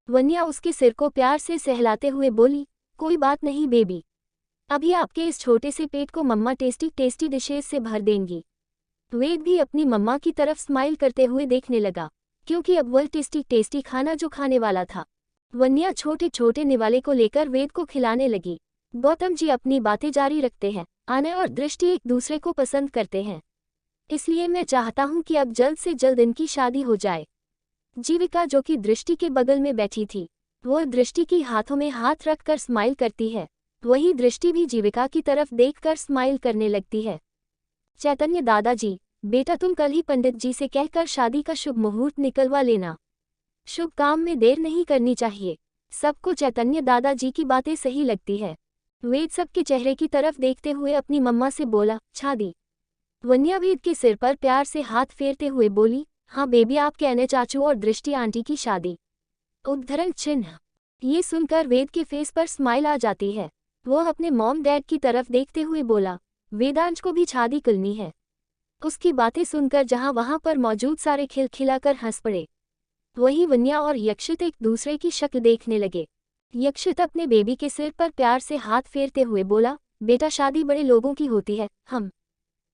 S1: वन्या उसके सिर को प्यार से सहलाते हुए बोली, कोई बात नहीं बेबी, अभी आपके इस छोटे से पेट को मम्मा टेस्टी टेस्टी डिशेज से भर देंगी। वेद भी अपनी मम्मा की तरफ स्माइल करते हुए देखने लगा, क्योंकि अब वह टेस्टी टेस्टी खाना जो खाने वाला था। वन्या छोटे छोटे निवाले को लेकर वेद को खिलाने लगी। गौतम जी अपनी बातें जारी रखते हैं, अनय और दृष्टि एक दूसरे को पसंद करते हैं, इसलिए मैं चाहता हूं कि अब जल्द से जल्द इनकी शादी हो जाए। जीविका जो कि दृष्टि के बगल में बैठी थी, वह दृष्टि की हाथों में हाथ रखकर स्माइल करती है। वही दृष्टि भी जीविका की तरफ देखकर स्माइल करने लगती है। चैतन्य दादाजी, बेटा तुम कल ही पंडित जी से कहकर शादी का शुभ मुहूर्त निकलवा लेना। शुभ काम में देर नहीं करनी चाहिए। सबको चैतन्य दादाजी की बातें सही लगती है। वेद सबके चेहरे की तरफ देखते हुए अपनी मम्मा से बोला, शादी। वन्या वेद के सिर पर प्यार से हाथ फेरते हुए बोली, हाँ बेबी, आपके अनय चाचू और दृष्टि आंटी की शादी। उद्धरण चिन्ह। ये सुनकर वेद के फेस पर स्माइल आ जाती है। वह अपने मॉम डैड की तरफ देखते हुए बोला, वेदांश को भी शादी करनी है। उसकी बातें सुनकर जहां वहां पर मौजूद सारे खिलखिलाकर हंस पड़े। वहीं वन्या और यक्षित एक दूसरे की शक्ल देखने लगे। यक्षित अपने बेबी के सिर पर प्यार से हाथ फेरते हुए बोला, बेटा शादी बड़े लोगों की होती है, हम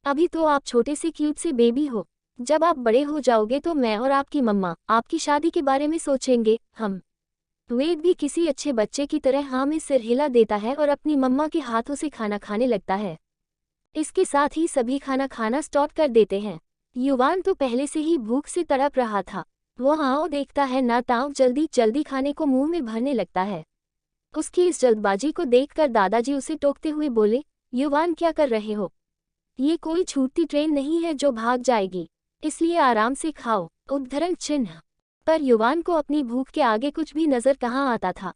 S1: अभी तो आप छोटे से क्यूट से बेबी हो। जब आप बड़े हो जाओगे तो मैं और आपकी मम्मा आपकी शादी के बारे में सोचेंगे। हम वेद भी किसी अच्छे बच्चे की तरह हाँ में सिर हिला देता है और अपनी मम्मा के हाथों से खाना खाने लगता है। इसके साथ ही सभी खाना खाना स्टार्ट कर देते हैं। युवान तो पहले से ही भूख से तड़प रहा था। वो हाँ देखता है ना ताव जल्दी जल्दी खाने को मुंह में भरने लगता है। उसकी इस जल्दबाजी को देखकर दादाजी उसे टोकते हुए बोले, युवान क्या कर रहे हो? ये कोई छूटती ट्रेन नहीं है जो भाग जाएगी, इसलिए आराम से खाओ। उद्धरण चिन्ह। पर युवान को अपनी भूख के आगे कुछ भी नजर कहाँ आता था।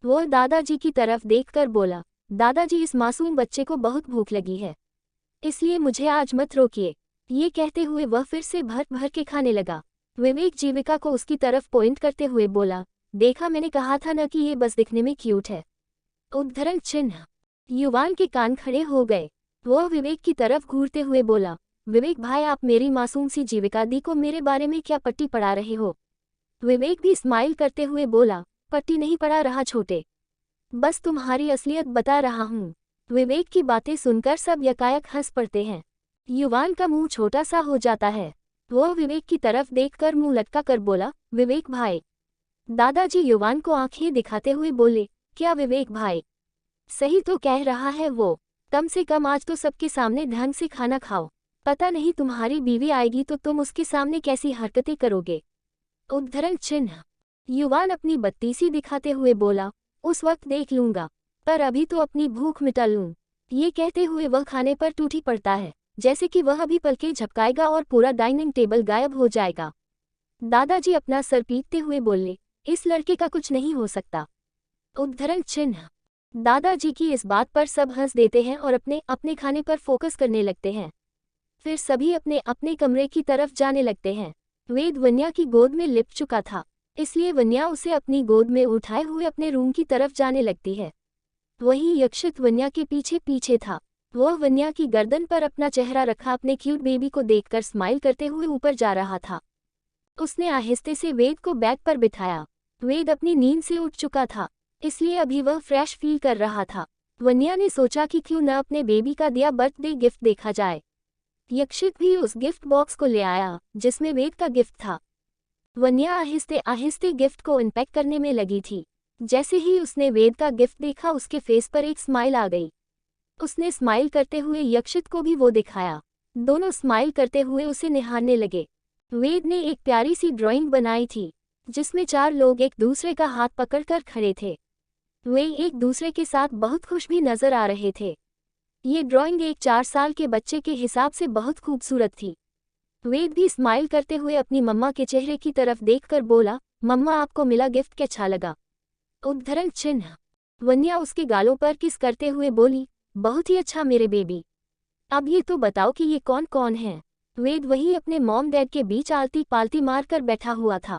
S1: वह दादाजी की तरफ देखकर बोला, दादाजी इस मासूम बच्चे को बहुत भूख लगी है, इसलिए मुझे आज मत रोकिए। ये कहते हुए वह फिर से भर भर के खाने लगा। विवेक जीविका को उसकी तरफ पॉइंट करते हुए बोला, देखा मैंने कहा था न कि ये बस दिखने में क्यूट है। उद्धरण चिन्ह। युवान के कान खड़े हो गए। वह विवेक की तरफ घूरते हुए बोला, विवेक भाई आप मेरी मासूम सी जीविका दी को मेरे बारे में क्या पट्टी पढ़ा रहे हो? विवेक भी स्माइल करते हुए बोला, पट्टी नहीं पढ़ा रहा छोटे, बस तुम्हारी असलियत बता रहा हूँ। विवेक की बातें सुनकर सब यकायक हंस पड़ते हैं। युवान का मुंह छोटा सा हो जाता है। वो विवेक की तरफ देखकर मुंह लटका कर बोला, विवेक भाई। दादाजी युवान को आंखें दिखाते हुए बोले, क्या विवेक भाई? सही तो कह रहा है वो। कम से कम आज तो सबके सामने ढंग से खाना खाओ। पता नहीं तुम्हारी बीवी आएगी तो तुम उसके सामने कैसी हरकतें करोगे। उद्धरण चिन्ह। युवान अपनी बत्तीसी दिखाते हुए बोला, उस वक्त देख लूंगा, पर अभी तो अपनी भूख मिटा लूं। ये कहते हुए वह खाने पर टूटी पड़ता है, जैसे कि वह अभी पलकें झपकाएगा और पूरा डाइनिंग टेबल गायब हो जाएगा। दादाजी अपना सर पीटते हुए बोले, इस लड़के का कुछ नहीं हो सकता। उद्धरण चिन्ह। दादाजी की इस बात पर सब हंस देते हैं और अपने अपने खाने पर फोकस करने लगते हैं। फिर सभी अपने अपने कमरे की तरफ जाने लगते हैं। वेद वन्या की गोद में लिपट चुका था, इसलिए वन्या उसे अपनी गोद में उठाए हुए अपने रूम की तरफ जाने लगती है। वहीं यक्षित वन्या के पीछे पीछे था। वह वन्या की गर्दन पर अपना चेहरा रखा अपने क्यूट बेबी को देखकर स्माइल करते हुए ऊपर जा रहा था। उसने आहिस्ते से वेद को बैग पर बिठाया। वेद अपनी नींद से उठ चुका था, इसलिए अभी वह फ्रेश फील कर रहा था। वन्या ने सोचा कि क्यों न अपने बेबी का दिया बर्थडे गिफ्ट देखा जाए। यक्षित भी उस गिफ्ट बॉक्स को ले आया जिसमें वेद का गिफ्ट था। वन्या आहिस्ते आहिस्ते गिफ्ट को अनपैक करने में लगी थी। जैसे ही उसने वेद का गिफ्ट देखा उसके फेस पर एक स्माइल आ गई। उसने स्माइल करते हुए यक्षित को भी वो दिखाया। दोनों स्माइल करते हुए उसे निहारने लगे। वेद ने एक प्यारी सी ड्राइंग बनाई थी जिसमें 4 लोग एक दूसरे का हाथ पकड़कर खड़े थे। वे एक दूसरे के साथ बहुत खुश भी नजर आ रहे थे। ये ड्राइंग एक 4 साल के बच्चे के हिसाब से बहुत खूबसूरत थी। वेद भी स्माइल करते हुए अपनी मम्मा के चेहरे की तरफ देखकर बोला, मम्मा आपको मिला गिफ्ट कैसा लगा? उद्धरण चिन्ह। वन्या उसके गालों पर किस करते हुए बोली, बहुत ही अच्छा मेरे बेबी। अब ये तो बताओ कि ये कौन कौन है? वेद वही अपने मॉम डैड के बीच आलती पालती मारकर बैठा हुआ था।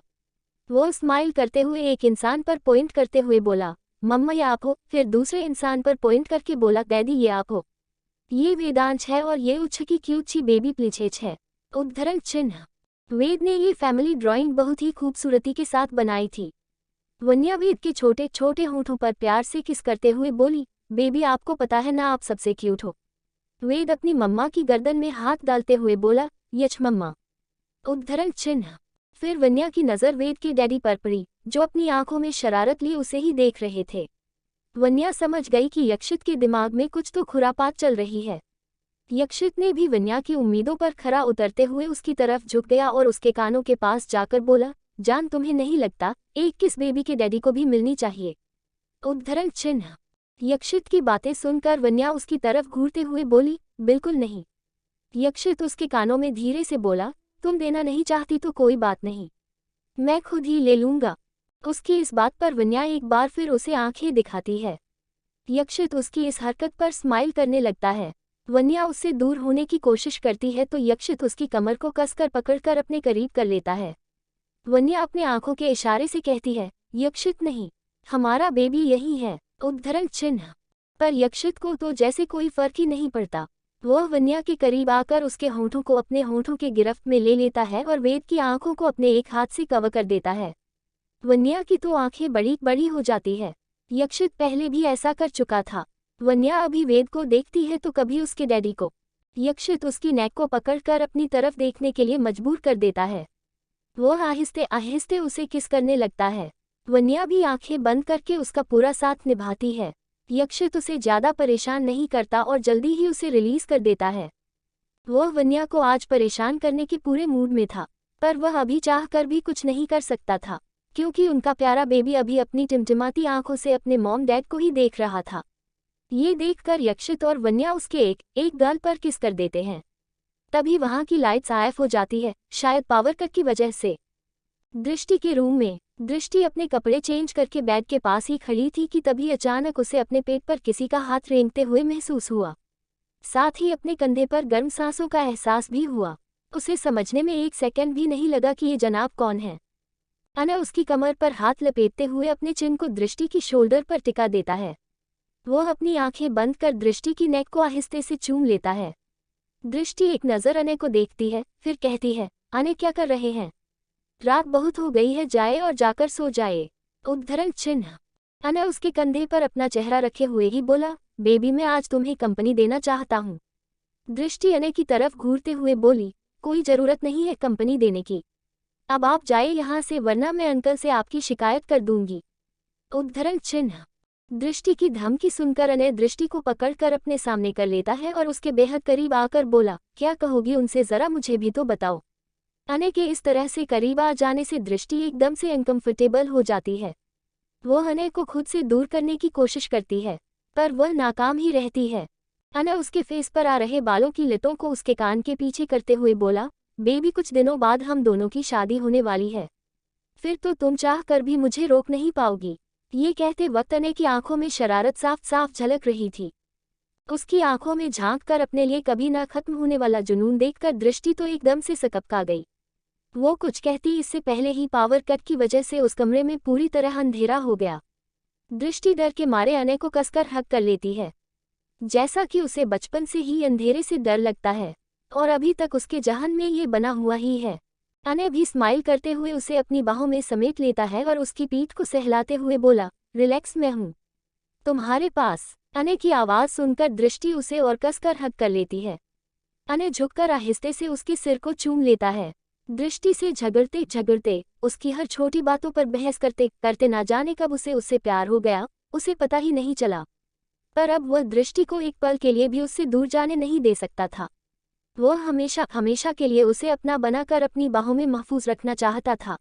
S1: वो स्माइल करते हुए एक इंसान पर पॉइंट करते हुए बोला, मम्मा ये आप हो। फिर दूसरे इंसान पर पॉइंट करके बोला, डैडी ये आप हो। ये वेदांश है और ये उच्च की क्यूट सी बेबी प्लीछेच है। उद्धरण चिन्ह। वेद ने ये फैमिली ड्राइंग बहुत ही खूबसूरती के साथ बनाई थी। वन्या वेद के छोटे छोटे होठों पर प्यार से किस करते हुए बोली, बेबी आपको पता है ना आप सबसे क्यूट हो। वेद अपनी मम्मा की गर्दन में हाथ डालते हुए बोला, यच मम्मा। उद्धरण चिन्ह। फिर वन्या की नज़र वेद के डैडी पर पड़ी, जो अपनी आंखों में शरारत लिए उसे ही देख रहे थे। वन्या समझ गई कि यक्षित के दिमाग में कुछ तो खुरापात चल रही है। यक्षित ने भी वन्या की उम्मीदों पर खरा उतरते हुए उसकी तरफ झुक गया और उसके कानों के पास जाकर बोला, जान तुम्हें नहीं लगता एक किस बेबी के डैडी को भी मिलनी चाहिए? उद्धरण चिन्ह। यक्षित की बातें सुनकर वन्या उसकी तरफ घूरते हुए बोली, बिल्कुल नहीं। यक्षित उसके कानों में धीरे से बोला, तुम देना नहीं चाहती तो कोई बात नहीं, मैं खुद ही ले लूंगा। उसकी इस बात पर वन्या एक बार फिर उसे आंखें दिखाती है। यक्षित उसकी इस हरकत पर स्माइल करने लगता है। वन्या उससे दूर होने की कोशिश करती है तो यक्षित उसकी कमर को कसकर पकड़कर अपने करीब कर लेता है। वन्या अपने आंखों के इशारे से कहती है, यक्षित नहीं, हमारा बेबी यही है। उद्धरण चिन्ह। पर यक्षित को तो जैसे कोई फर्क ही नहीं पड़ता। वह वन्या के करीब आकर उसके होंठों को अपने होंठों के गिरफ्त में ले लेता है और वेद की आंखों को अपने एक हाथ से कवर कर देता है। वन्या की तो आंखें बड़ी बड़ी हो जाती है। यक्षित पहले भी ऐसा कर चुका था। वन्या अभी वेद को देखती है तो कभी उसके डैडी को। यक्षित उसकी नेक को पकड़कर अपनी तरफ देखने के लिए मजबूर कर देता है। वह आहिस्ते आहिस्ते उसे किस करने लगता है। वन्या भी आंखें बंद करके उसका पूरा साथ निभाती है। यक्षित उसे ज्यादा परेशान नहीं करता और जल्दी ही उसे रिलीज कर देता है। वह वन्या को आज परेशान करने के पूरे मूड में था, पर वह अभी चाह कर भी कुछ नहीं कर सकता था, क्योंकि उनका प्यारा बेबी अभी अपनी टिमटिमाती आंखों से अपने मॉम डैड को ही देख रहा था। ये देखकर यक्षित और वन्या उसके एक गाल पर किस कर देते हैं। तभी वहां की लाइट्स ऑफ हो जाती है, शायद पावर कट की वजह से। दृष्टि के रूम में दृष्टि अपने कपड़े चेंज करके बेड के पास ही खड़ी थी कि तभी अचानक उसे अपने पेट पर किसी का हाथ रेंगते हुए महसूस हुआ। साथ ही अपने कंधे पर गर्म सांसों का एहसास भी हुआ। उसे समझने में 1 सेकंड भी नहीं लगा कि ये जनाब कौन है। अना उसकी कमर पर हाथ लपेटते हुए अपने चिन को दृष्टि की शोल्डर पर टिका देता है। वह अपनी आंखें बंद कर दृष्टि की नेक को आहिस्ते से चूम लेता है। दृष्टि एक नज़र अने को देखती है, फिर कहती है, अने क्या कर रहे हैं? रात बहुत हो गई है, जाए और जाकर सो जाए। उद्धरण चिन्ह। अना उसके कंधे पर अपना चेहरा रखे हुए ही बोला, बेबी मैं आज तुम्हें कंपनी देना चाहता हूँ। दृष्टि अने की तरफ घूरते हुए बोली, कोई जरूरत नहीं है कंपनी देने की। अब आप जाइए यहाँ से, वरना मैं अंकल से आपकी शिकायत कर दूंगी। उद्धरण चिन्ह। दृष्टि की धमकी सुनकर अनय दृष्टि को पकड़कर अपने सामने कर लेता है और उसके बेहद करीब आकर बोला, क्या कहोगी उनसे, जरा मुझे भी तो बताओ। अनय के इस तरह से करीब आ जाने से दृष्टि एकदम से अनकंफर्टेबल हो जाती है। वो अनय को खुद से दूर करने की कोशिश करती है, पर वह नाकाम ही रहती है। अनय उसके फेस पर आ रहे बालों की लटों को उसके कान के पीछे करते हुए बोला, बेबी कुछ दिनों बाद हम दोनों की शादी होने वाली है, फिर तो तुम चाह कर भी मुझे रोक नहीं पाओगी। ये कहते वक्त अनय की आंखों में शरारत साफ साफ झलक रही थी। उसकी आंखों में झांक कर अपने लिए कभी ना खत्म होने वाला जुनून देखकर दृष्टि तो एकदम से सकपका गई। वो कुछ कहती इससे पहले ही पावर कट की वजह से उस कमरे में पूरी तरह अंधेरा हो गया। दृष्टि डर के मारे अनय को कसकर हक कर लेती है, जैसा कि उसे बचपन से ही अंधेरे से डर लगता है और अभी तक उसके जहन में ये बना हुआ ही है। अनय भी स्माइल करते हुए उसे अपनी बाहों में समेट लेता है और उसकी पीठ को सहलाते हुए बोला, रिलैक्स, मैं हूँ तुम्हारे पास। अनय की आवाज़ सुनकर दृष्टि उसे और कसकर हक कर लेती है। अनय झुककर आहिस्ते से उसके सिर को चूम लेता है। दृष्टि से झगड़ते झगड़ते, उसकी हर छोटी बातों पर बहस करते करते ना जाने कब उसे उससे प्यार हो गया, उसे पता ही नहीं चला। पर अब वह दृष्टि को एक पल के लिए भी उससे दूर जाने नहीं दे सकता था। वह हमेशा हमेशा के लिए उसे अपना बनाकर अपनी बाहों में महफूज रखना चाहता था।